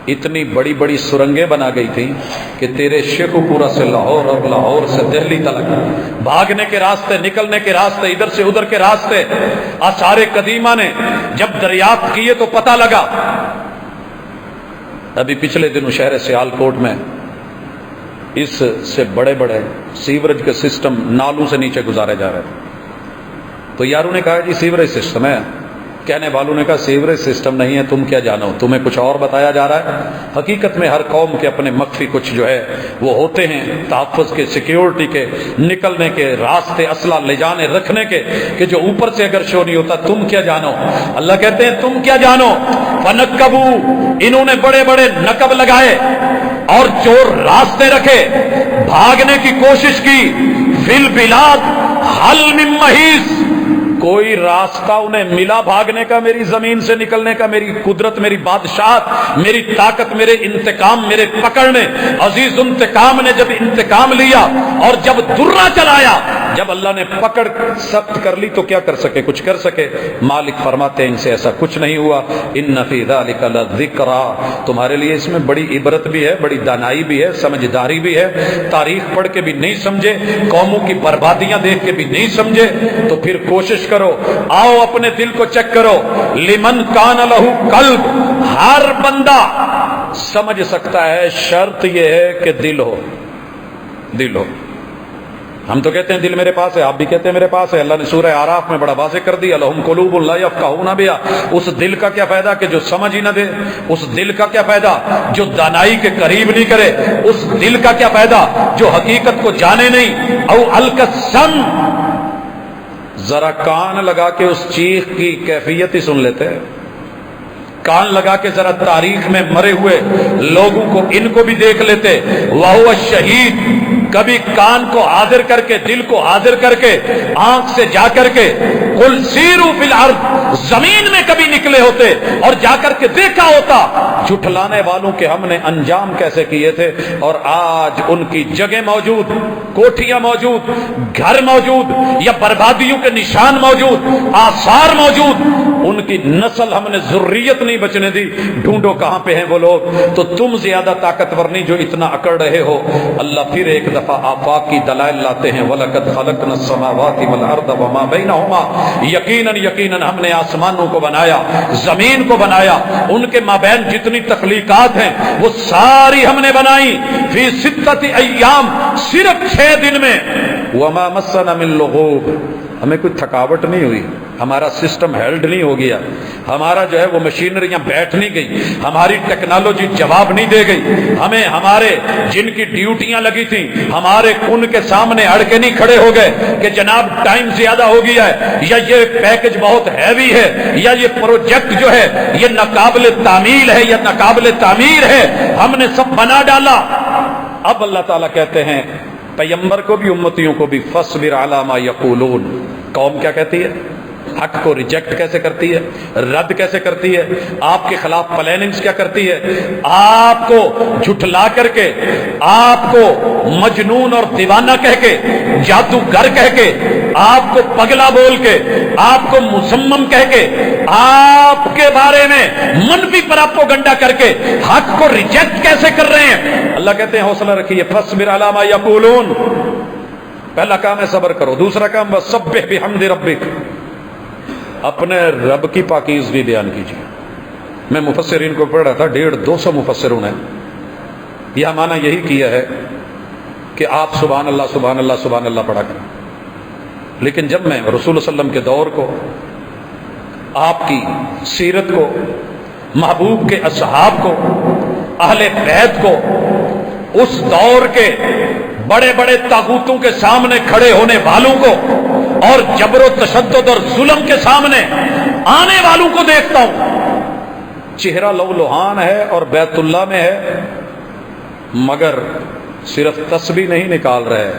اتنی بڑی بڑی سرنگیں بنا گئی تھیں کہ تیرے شیخ پورا سے لاہور اور لاہور سے دہلی تک بھاگنے کے راستے، نکلنے کے راستے، ادھر سے ادھر کے راستے آثار قدیمہ نے جب دریافت کیے تو پتہ لگا. ابھی پچھلے دنوں شہر سیالکوٹ میں اس سے بڑے بڑے سیوریج کے سسٹم نالوں سے نیچے گزارے جا رہے تھے. تو یاروں نے کہا جی سیوریج سسٹم ہے. کہنے والوں نے کہا سیوریج سسٹم نہیں ہے، تم کیا جانو، تمہیں کچھ اور بتایا جا رہا ہے. حقیقت میں ہر قوم کے اپنے مخفی کچھ جو ہے وہ ہوتے ہیں، تحفظ کے، سیکیورٹی کے، نکلنے کے راستے، اسلحہ لے جانے رکھنے کے، کہ جو اوپر سے اگر شو نہیں ہوتا. تم کیا جانو. اللہ کہتے ہیں تم کیا جانو. فنقبوا، انہوں نے بڑے بڑے نقب لگائے اور جو راستے رکھے، بھاگنے کی کوشش کی. فی البلاد حل من محیص، کوئی راستہ انہیں ملا بھاگنے کا، میری زمین سے نکلنے کا، میری قدرت، میری بادشاہت، میری طاقت، میرے انتقام، میرے پکڑنے. عزیز انتقام نے جب انتقام لیا اور جب درہ چلایا، جب اللہ نے پکڑ سخت کر لی تو کیا کر سکے؟ کچھ کر سکے؟ مالک فرماتے ہیں ان سے ایسا کچھ نہیں ہوا. ان فی ذلک لذکرا، تمہارے لیے اس میں بڑی عبرت بھی ہے، بڑی دانائی بھی ہے، سمجھداری بھی ہے. تاریخ پڑھ کے بھی نہیں سمجھے، قوموں کی بربادیاں دیکھ کے بھی نہیں سمجھے تو پھر کوشش کرو، آؤ اپنے دل کو چیک کرو. لمن کان لہ قلب، ہر بندہ سمجھ سکتا ہے، شرط یہ ہے کہ دل ہو. دل ہو. ہم تو کہتے ہیں دل میرے پاس ہے، آپ بھی کہتے ہیں میرے پاس ہے. اللہ نے سورہ اعراف میں بڑا واضح کر دیا، لہم قلوب لا یفقہون بہا. اس دل کا کیا فائدہ کہ جو سمجھ ہی نہ دے؟ اس دل کا کیا فائدہ جو دانائی کے قریب نہیں کرے؟ اس دل کا کیا فائدہ جو حقیقت کو جانے نہیں؟ او الکسم، ذرا کان لگا کے اس چیخ کی کیفیت ہی سن لیتے. کان لگا کے ذرا تاریخ میں مرے ہوئے لوگوں کو ان کو بھی دیکھ لیتے. وہو شہید، کبھی کان کو حاضر کر کے، دل کو حاضر کر کے، آنکھ سے جا کر کے قل سیروا فی الارض، زمین میں کبھی نکلے ہوتے اور جا کر کے دیکھا ہوتا جھٹلانے والوں کے ہم نے انجام کیسے کیے تھے. اور آج ان کی جگہ موجود، کوٹھیاں موجود، گھر موجود، یا بربادیوں کے نشان موجود، آثار موجود. ان کی نسل ہم نے ذریت نہیں بچنے دی. ڈھونڈو کہاں پہ ہیں وہ لوگ. تو تم زیادہ طاقتور نہیں جو اتنا اکڑ رہے ہو. اللہ پھر ایک دفعہ آفاق کی دلائل لاتے ہیں. وَلَقَدْ خَلَقْنَا السَّمَاوَاتِ وَالْأَرْضَ وَمَا بَيْنَهُمَا، یقیناً ہم نے آسمانوں کو بنایا، زمین کو بنایا، ان کے مابین جتنی تخلیقات ہیں وہ ساری ہم نے بنائی. فی ستۃ ایام، صرف 6 دن میں. وَمَا مَسَّنَا مِن لُغُوبٍ، ہمیں کوئی تھکاوٹ نہیں ہوئی، ہمارا سسٹم ہیلڈ نہیں ہو گیا، ہمارا جو ہے وہ مشینریاں بیٹھ نہیں گئی، ہماری ٹیکنالوجی جواب نہیں دے گئی. ہمیں ہمارے جن کی ڈیوٹیاں لگی تھیں ہمارے ان کے سامنے اڑ کے نہیں کھڑے ہو گئے کہ جناب ٹائم زیادہ ہو گیا ہے، یا یہ پیکج بہت ہیوی ہے، یا یہ پروجیکٹ جو ہے یہ ناقابل تعمیل ہے یا ناقابل تعمیر ہے. ہم نے سب بنا ڈالا. اب اللہ تعالیٰ کہتے ہیں پیغمبر کو بھی امتیوں کو بھی فاصبر علی ما یقولون. قوم کیا کہتی ہے؟ حق کو ریجیکٹ کیسے کرتی ہے، رد کیسے کرتی ہے، آپ کے خلاف پلاننگز کیا کرتی ہے، آپ کو جھٹلا کر کے، آپ کو مجنون اور دیوانہ کہہ کے، جادوگر کہہ کے، آپ کو پگلا بول کے، آپ کو مصمم کہہ کے، آپ کے بارے میں منفی پراپوگنڈا کر کے حق کو ریجیکٹ کیسے کر رہے ہیں. اللہ کہتے ہیں حوصلہ رکھیے. فاصبر علی ما یقولون. پہلا کام ہے صبر کرو. دوسرا کام وسبح بحمد ربک، اپنے رب کی پاکیزگی بیان کیجیے. میں مفسرین کو پڑھ رہا تھا، 150-200 مفسروں نے یہ معنی یہی کیا ہے کہ آپ سبحان اللہ سبحان اللہ سبحان اللہ پڑھا کریں. لیکن جب میں رسول صلی اللہ علیہ وسلم کے دور کو، آپ کی سیرت کو، محبوب کے اصحاب کو، اہل بیت کو، اس دور کے بڑے بڑے طاغوتوں کے سامنے کھڑے ہونے والوں کو اور جبر و تشدد اور ظلم کے سامنے آنے والوں کو دیکھتا ہوں، چہرہ لو لوہان ہے اور بیت اللہ میں ہے، مگر صرف تسبیح نہیں نکال رہے،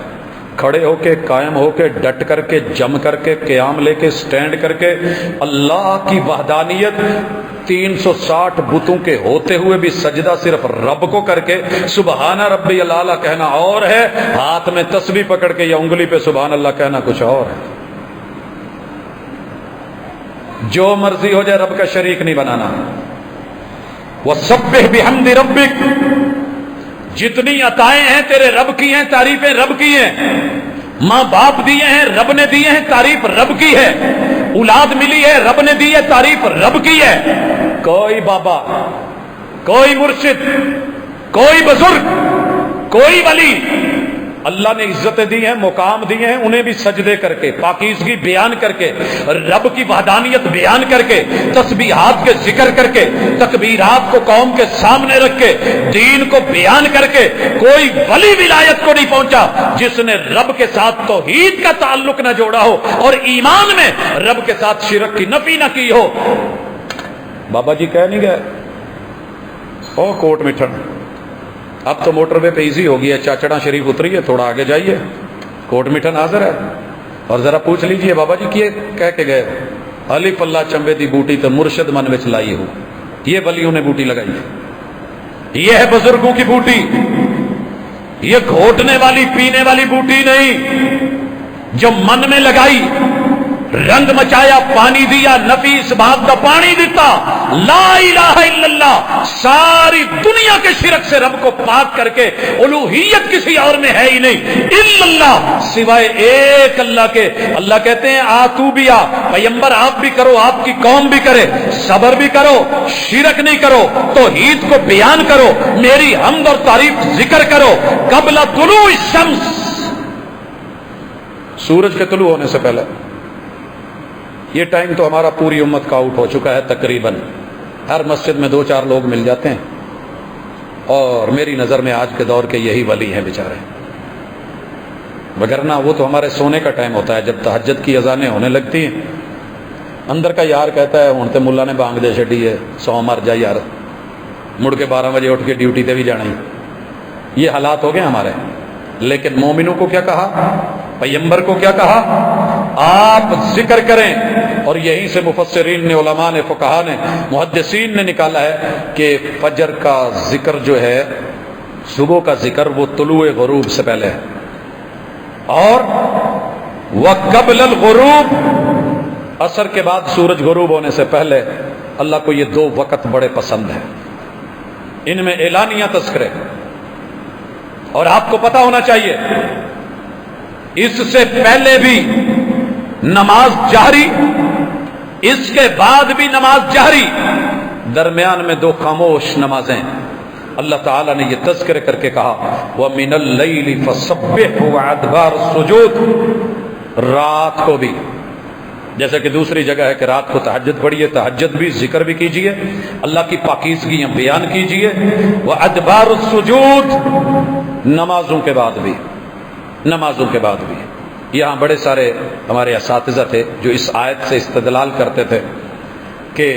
کھڑے ہو کے، قائم ہو کے، ڈٹ کر کے، جم کر کے، قیام لے کے، سٹینڈ کر کے اللہ کی وحدانیت 360 بتوں کے ہوتے ہوئے بھی سجدہ صرف رب کو کر کے سبحان ربی الاعلیٰ کہنا اور ہے، ہاتھ میں تسبیح پکڑ کے یا انگلی پہ سبحان اللہ کہنا کچھ اور ہے. جو مرضی ہو جائے رب کا شریک نہیں بنانا. وَسَبِّحْ بِحَمْدِ رَبِّكَ، جتنی عطائیں ہیں تیرے رب کی ہیں، تعریفیں رب کی ہیں. ماں باپ دیے ہیں رب نے دیے ہیں، تعریف رب کی ہے. اولاد ملی ہے رب نے دی ہے، تعریف رب کی ہے. کوئی بابا، کوئی مرشد، کوئی بزرگ، کوئی ولی، اللہ نے عزتیں دی ہیں، مقام دیے ہیں، انہیں بھی سجدے کر کے، پاکیزگی بیان کر کے، رب کی وحدانیت بیان کر کے، تسبیحات کے ذکر کر کے، تکبیرات کو قوم کے سامنے رکھ کے، دین کو بیان کر کے، کوئی ولی ولایت کو نہیں پہنچا جس نے رب کے ساتھ توحید کا تعلق نہ جوڑا ہو اور ایمان میں رب کے ساتھ شرک کی نفی نہ کی ہو. بابا جی کہہ نہیں گئے او کوٹ مٹھن، اب تو موٹر وے پہ ایزی ہو گیا، چاچڑا شریف اتریے، تھوڑا آگے جائیے، کوٹ مٹھن حاضر ہے. اور ذرا پوچھ لیجئے بابا جی کیے کہہ کے گئے الف اللہ چمبے دی بوٹی تو مرشد من وچ لائی ہو. یہ ولیوں نے بوٹی لگائی ہے، یہ ہے بزرگوں کی بوٹی، یہ گھوٹنے والی پینے والی بوٹی نہیں، جو من میں لگائی، رنگ مچایا، پانی دیا، نفی اس بات کا پانی دیتا، لا الہ الا اللہ، ساری دنیا کے شرک سے رب کو پاک کر کے، الوہیت کسی اور میں ہے ہی نہیں، الا اللہ، سوائے ایک اللہ کے. اللہ کہتے ہیں آتو بیا، پیغمبر آپ بھی کرو، آپ کی قوم بھی کرے، صبر بھی کرو، شرک نہیں کرو، توحید کو بیان کرو، میری حمد اور تعریف ذکر کرو. قبل طلوع الشمس، سورج کے طلوع ہونے سے پہلے. یہ ٹائم تو ہمارا پوری امت کا آؤٹ ہو چکا ہے تقریباً. ہر مسجد میں 2-4 لوگ مل جاتے ہیں، اور میری نظر میں آج کے دور کے یہی ولی ہیں بیچارے. وگرنہ وہ تو ہمارے سونے کا ٹائم ہوتا ہے، جب تہجد کی اذانیں ہونے لگتی ہیں اندر کا یار کہتا ہے ہوں تے ملا نے بانگ دے چڈی ہے، سو مر جا یار، مڑ کے 12 بجے اٹھ کے ڈیوٹی تے بھی جانا ہی۔ یہ حالات ہو گئے ہمارے۔ لیکن مومنوں کو کیا کہا، پیغمبر کو کیا کہا، آپ ذکر کریں۔ اور یہیں سے مفسرین نے، علماء نے، فقہا نے، محدثین نے نکالا ہے کہ فجر کا ذکر جو ہے، صبح کا ذکر، وہ طلوع غروب سے پہلے ہے، اور وقبل الغروب، عصر کے بعد سورج غروب ہونے سے پہلے۔ اللہ کو یہ 2 وقت بڑے پسند ہیں، ان میں اعلانیہ تذکرے۔ اور آپ کو پتا ہونا چاہیے اس سے پہلے بھی نماز جہری، اس کے بعد بھی نماز جہری، درمیان میں 2 خاموش نمازیں۔ اللہ تعالیٰ نے یہ تذکرے کر کے کہا وَمِنَ اللَّيْلِ فَسَبِّحْهُ وَأَدْبَارَ السُّجُودِ، رات کو بھی، جیسے کہ دوسری جگہ ہے کہ رات کو تہجد پڑھیے، تہجد بھی، ذکر بھی کیجئے، اللہ کی پاکیزگیاں بیان کیجئے، وَأَدْبَارُ السُّجُودِ، نمازوں کے بعد بھی، نمازوں کے بعد بھی۔ یہاں بڑے سارے ہمارے اساتذہ تھے جو اس آیت سے استدلال کرتے تھے کہ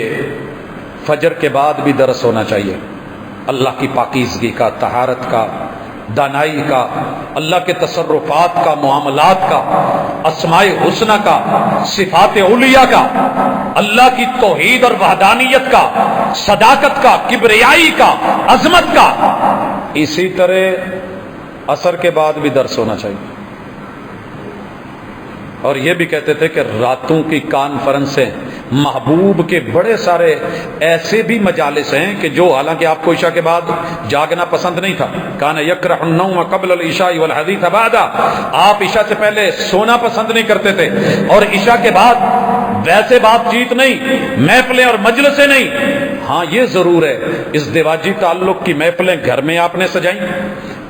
فجر کے بعد بھی درس ہونا چاہیے، اللہ کی پاکیزگی کا، طہارت کا، دانائی کا، اللہ کے تصرفات کا، معاملات کا، اسماء حسنہ کا، صفات علیہ کا، اللہ کی توحید اور وحدانیت کا، صداقت کا، کبریائی کا، عظمت کا۔ اسی طرح عصر کے بعد بھی درس ہونا چاہیے۔ اور یہ بھی کہتے تھے کہ راتوں کی کانفرنسیں، محبوب کے بڑے سارے ایسے بھی مجالس ہیں کہ جو حالانکہ آپ کو عشاء کے بعد جاگنا پسند نہیں تھا، کان یکرہ النوم قبل العشاء والحدیث بعد، آپ عشاء سے پہلے سونا پسند نہیں کرتے تھے، اور عشاء کے بعد ویسے بات چیت نہیں، محفلیں اور مجلسیں نہیں۔ ہاں یہ ضرور ہے ازدواجی تعلق کی محفلیں گھر میں آپ نے سجائیں،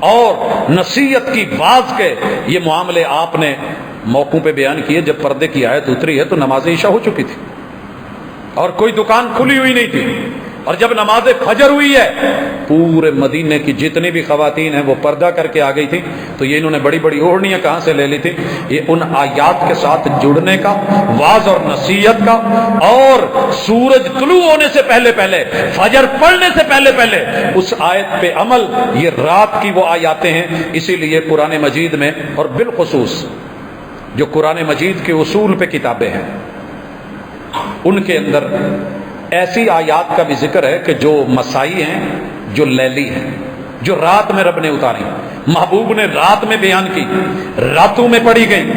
اور نصیحت کی واز کے یہ معاملے آپ نے موقعوں پہ بیان کیے۔ جب پردے کی آیت اتری ہے تو نماز عشاء ہو چکی تھی اور کوئی دکان کھلی ہوئی نہیں تھی، اور جب نماز فجر ہوئی ہے پورے مدینے کی جتنی بھی خواتین ہیں وہ پردہ کر کے آ گئی تھی۔ تو یہ انہوں نے بڑی بڑی اوڑھنیاں کہاں سے لے لی تھی؟ یہ ان آیات کے ساتھ جڑنے کا، واز اور نصیحت کا، اور سورج طلوع ہونے سے پہلے پہلے، فجر پڑھنے سے پہلے پہلے اس آیت پہ عمل، یہ رات کی وہ آیاتیں ہیں۔ اسی لیے قرآن مجید میں، اور بالخصوص جو قرآن مجید کے اصول پہ کتابیں ہیں، ان کے اندر ایسی آیات کا بھی ذکر ہے کہ جو مسائی ہیں، جو لیلی ہیں، جو رات میں رب نے اتاری، محبوب نے رات میں بیان کی، راتوں میں پڑھی گئی،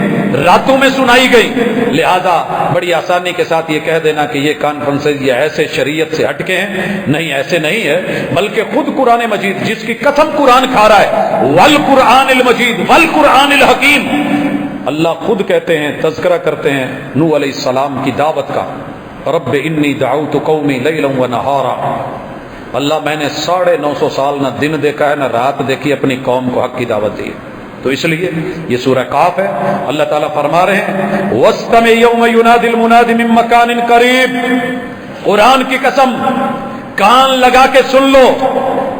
راتوں میں سنائی گئی۔ لہذا بڑی آسانی کے ساتھ یہ کہہ دینا کہ یہ کانفرنس یہ ایسے شریعت سے ہٹ کے ہیں، نہیں، ایسے نہیں ہے، بلکہ خود قرآن مجید جس کی قسم قرآن کھا رہا ہے، والقرآن المجید والقرآن الحکیم، اللہ خود کہتے ہیں، تذکرہ کرتے ہیں نوح علیہ السلام کی دعوت کا، رب انی دعوت قومی لیلا و نہارا، اللہ میں نے 950 سال نہ دن دیکھا ہے نہ رات دیکھی، اپنی قوم کو حق کی دعوت دی۔ تو اس لیے یہ سورہ قاف ہے، اللہ تعالیٰ فرما رہے ہیں وَاسْتَمِعْ يَوْمَ يُنَادِ الْمُنَادِ مِن مَّكَانٍ قَرِيبٍ، قرآن کی قسم، کان لگا کے سن لو،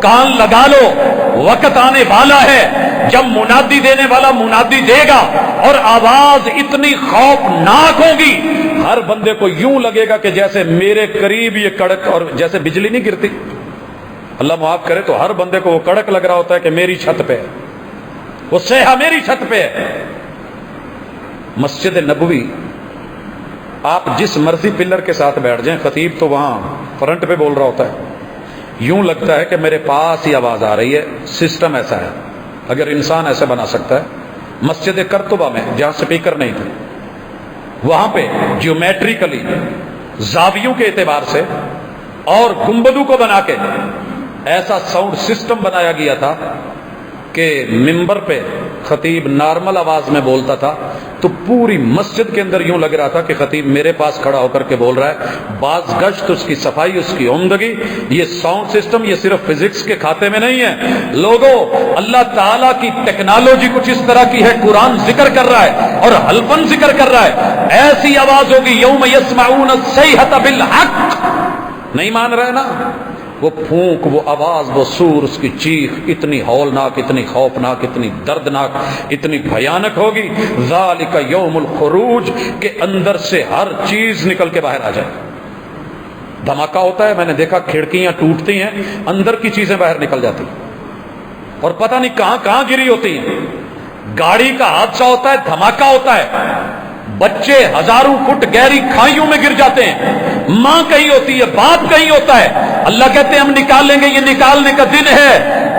کان لگا لو، وقت آنے والا ہے جب منادی دینے والا منادی دے گا، اور آواز اتنی خوفناک ہوگی، ہر بندے کو یوں لگے گا کہ جیسے میرے قریب یہ کڑک، اور جیسے بجلی نہیں گرتی، اللہ معاف کرے، تو ہر بندے کو وہ کڑک لگ رہا ہوتا ہے کہ میری چھت پہ ہے، وہ سیاح میری چھت پہ ہے۔ مسجد نبوی آپ جس مرضی پلر کے ساتھ بیٹھ جائیں، خطیب تو وہاں فرنٹ پہ بول رہا ہوتا ہے، یوں لگتا ہے کہ میرے پاس ہی آواز آ رہی ہے۔ سسٹم ایسا ہے، اگر انسان ایسے بنا سکتا ہے۔ مسجد قرطبہ میں جہاں سپیکر نہیں تھے، وہاں پہ جیومیٹریکلی زاویوں کے اعتبار سے اور گنبدوں کو بنا کے ایسا ساؤنڈ سسٹم بنایا گیا تھا کہ ممبر پہ خطیب نارمل آواز میں بولتا تھا تو پوری مسجد کے اندر یوں لگ رہا تھا کہ خطیب میرے پاس کھڑا ہو کر کے بول رہا ہے۔ بعض گشت، اس کی صفائی، اس کی عمدگی، یہ ساؤنڈ سسٹم یہ صرف فزکس کے کھاتے میں نہیں ہے لوگوں، اللہ تعالیٰ کی ٹیکنالوجی کچھ اس طرح کی ہے، قرآن ذکر کر رہا ہے اور حلفاً ذکر کر رہا ہے، ایسی آواز ہوگی یوم یسمعون الصیحۃ بالحق، نہیں مان رہے نا، وہ پھونک، وہ آواز، وہ سور، اس کی چیخ اتنی ہولناک، اتنی خوفناک، اتنی دردناک، اتنی بھیانک ہوگی. ذالک یوم الخروج، کہ اندر سے ہر چیز نکل کے باہر آ جائے. دھماکہ ہوتا ہے، میں نے دیکھا کھڑکیاں ٹوٹتی ہیں، اندر کی چیزیں باہر نکل جاتی ہیں اور پتہ نہیں کہاں کہاں گری ہوتی ہیں. گاڑی کا حادثہ ہوتا ہے، دھماکہ ہوتا ہے، بچے ہزاروں فٹ گہری کھائیوں میں گر جاتے ہیں، ماں کہیں ہوتی ہے، باپ کہیں ہوتا ہے. اللہ کہتے ہیں ہم نکال لیں گے، یہ نکالنے کا دن ہے.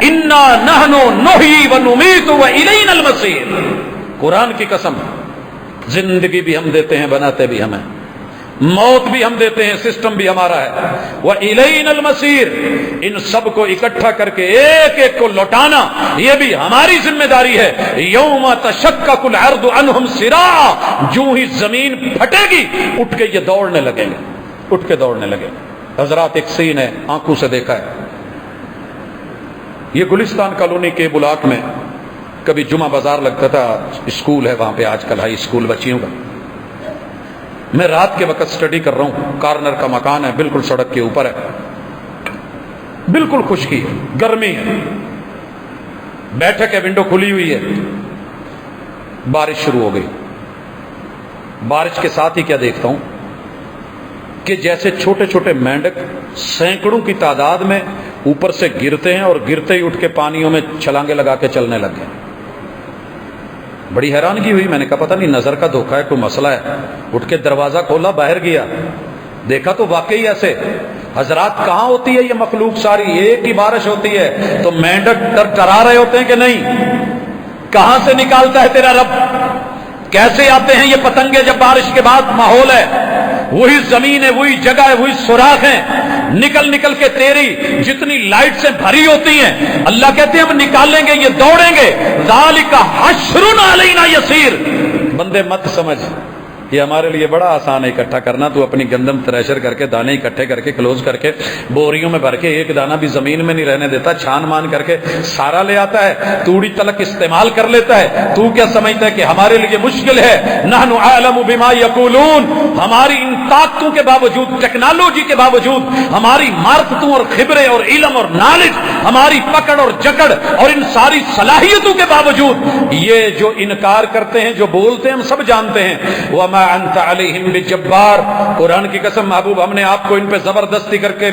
انا نحن نحیی و نمیت و الینا المصیر. قرآن کی قسم، زندگی بھی ہم دیتے ہیں، بناتے بھی ہم ہیں، موت بھی ہم دیتے ہیں، سسٹم بھی ہمارا ہے. وَإِلَيْنَا الْمَصِيرُ. ان سب کو اکٹھا کر کے ایک ایک کو لوٹانا یہ بھی ہماری ذمہ داری ہے. یوم تشقق الارض عنہم سراعا. جو ہی زمین پھٹے گی اٹھ کے یہ دوڑنے لگیں گے، اٹھ کے دوڑنے لگیں گے. حضرات ایک سین ہے، آنکھوں سے دیکھا ہے. یہ گلستان کالونی کے بلاک میں کبھی جمعہ بازار لگتا تھا، اسکول ہے وہاں پہ آج کل ہائی اسکول بچیوں کا. میں رات کے وقت سٹڈی کر رہا ہوں، کارنر کا مکان ہے، بالکل سڑک کے اوپر ہے، بالکل خشکی ہے، گرمی ہے، بیٹھک ہے، ونڈو کھلی ہوئی ہے. بارش شروع ہو گئی. بارش کے ساتھ ہی کیا دیکھتا ہوں کہ جیسے چھوٹے چھوٹے مینڈک سینکڑوں کی تعداد میں اوپر سے گرتے ہیں اور گرتے ہی اٹھ کے پانیوں میں چھلانگے لگا کے چلنے لگ گئے. بڑی حیرانگی ہوئی، میں نے کہا پتہ نہیں نظر کا دھوکہ ہے، کوئی مسئلہ ہے. اٹھ کے دروازہ کھولا، باہر گیا، دیکھا تو واقعی ایسے. حضرات کہاں ہوتی ہے یہ مخلوق ساری؟ ایک ہی بارش ہوتی ہے تو مینڈک ٹرا رہے ہوتے ہیں کہ نہیں؟ کہاں سے نکالتا ہے تیرا رب؟ کیسے آتے ہیں یہ پتنگے جب بارش کے بعد ماحول ہے؟ وہی زمین ہے، وہی جگہ ہے، وہی سوراخ ہیں، نکل نکل کے تیری جتنی لائٹ سے بھری ہوتی ہیں. اللہ کہتے ہیں ہم نکالیں گے، یہ دوڑیں گے. ذالک حشر علینا یسیر. بندے مت سمجھ یہ ہمارے لیے بڑا آسان ہے اکٹھا کرنا. تو اپنی گندم تھریشر کر کے دانے اکٹھے کر کے کلوز کر کے بوریوں میں بھر کے ایک دانہ بھی زمین میں نہیں رہنے دیتا، چھان مان کر کے سارا لے آتا ہے، توڑی تلک استعمال کر لیتا ہے. تو کیا سمجھتا ہے کہ ہمارے لیے مشکل ہے؟ نحن اعلم بما یقولون. ہماری ان طاقتوں کے باوجود، ٹیکنالوجی کے باوجود، ہماری مارفتوں اور خبریں اور علم اور نالج، ہماری پکڑ اور جکڑ اور ان ساری صلاحیتوں کے باوجود یہ جو انکار کرتے ہیں، جو بولتے ہیں، ہم سب جانتے ہیں. وما انت علیہم بجبار. قرآن کی قسم محبوب، ہم نے آپ کو ان پہ زبردستی کر کے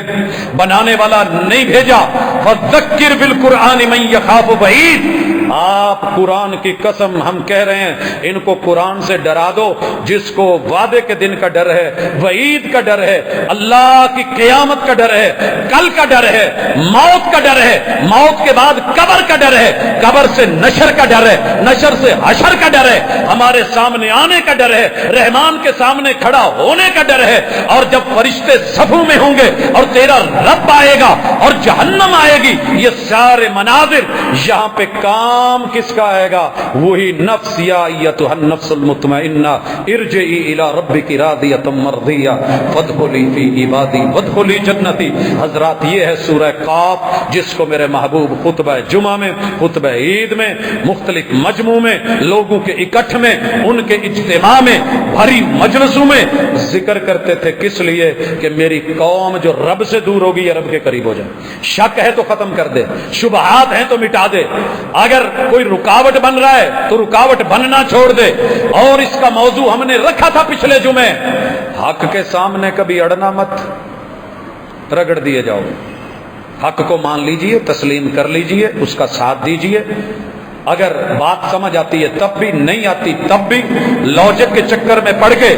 بنانے والا نہیں بھیجا. فذکر بالقرآن من یخاف وعید. آپ قرآن کی قسم ہم کہہ رہے ہیں ان کو قرآن سے ڈرا دو جس کو وعدے کے دن کا ڈر ہے، وعید کا ڈر ہے، اللہ کی قیامت کا ڈر ہے، کل کا ڈر ہے، موت کا ڈر ہے، موت کے بعد قبر کا ڈر ہے، قبر سے نشر کا ڈر ہے، نشر سے حشر کا ڈر ہے، ہمارے سامنے آنے کا ڈر ہے، رحمان کے سامنے کھڑا ہونے کا ڈر ہے. اور جب فرشتے صفوں میں ہوں گے اور تیرا رب آئے گا اور جہنم آئے گی، یہ سارے مناظر یہاں پہ کام کس کا آئے گا؟ وہی نفس یا ایتھا النفس المطمئنہ ارجعی الی ربک راضیۃ مرضیہ فادخلی فی عبادی وادخلی جنتی. حضرات یہ ہے سورہ قاف جس کو میرے محبوب خطبہ جمعہ میں، خطبہ عید میں، مختلف مجموع میں، لوگوں کے اکٹھ میں، ان کے اجتماع میں، بھری مجلسوں میں ذکر کرتے تھے. کس لیے؟ کہ میری قوم جو رب سے دور ہوگی یہ رب کے قریب ہو جائے. شک ہے تو ختم کر دے، شبہات ہیں تو مٹا دے. اگر کوئی رکاوٹ بن رہا ہے تو رکاوٹ بننا چھوڑ دے. اور اس کا موضوع ہم نے رکھا تھا پچھلے جمعے، حق کے سامنے کبھی اڑنا مت، رگڑ دیے جاؤ. حق کو مان لیجئے، تسلیم کر لیجئے، اس کا ساتھ دیجئے. اگر بات سمجھ آتی ہے تب بھی، نہیں آتی تب بھی، لاجک کے چکر میں پڑ کے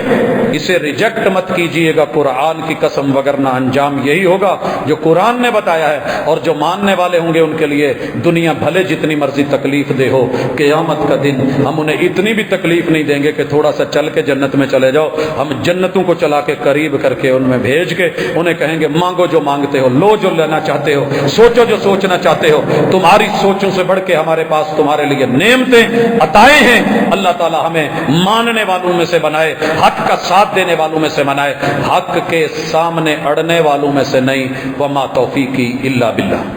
اسے ریجیکٹ مت کیجئے گا قرآن کی قسم، وگرنہ انجام یہی ہوگا جو قرآن نے بتایا ہے. اور جو ماننے والے ہوں گے ان کے لیے دنیا بھلے جتنی مرضی تکلیف دے ہو، قیامت کا دن ہم انہیں اتنی بھی تکلیف نہیں دیں گے کہ تھوڑا سا چل کے جنت میں چلے جاؤ. ہم جنتوں کو چلا کے قریب کر کے ان میں بھیج کے انہیں کہیں گے مانگو جو مانگتے ہو، لو جو لینا چاہتے ہو، سوچو جو سوچنا چاہتے ہو. تمہاری سوچوں سے بڑھ کے ہمارے پاس تمہارے لیے نعمتیں عطائیں ہیں. اللہ تعالی ہمیں ماننے والوں میں سے بنائے، حق کا ساتھ دینے والوں میں سے بنائے، حق کے سامنے اڑنے والوں میں سے نہیں. وما توفیقی الا باللہ.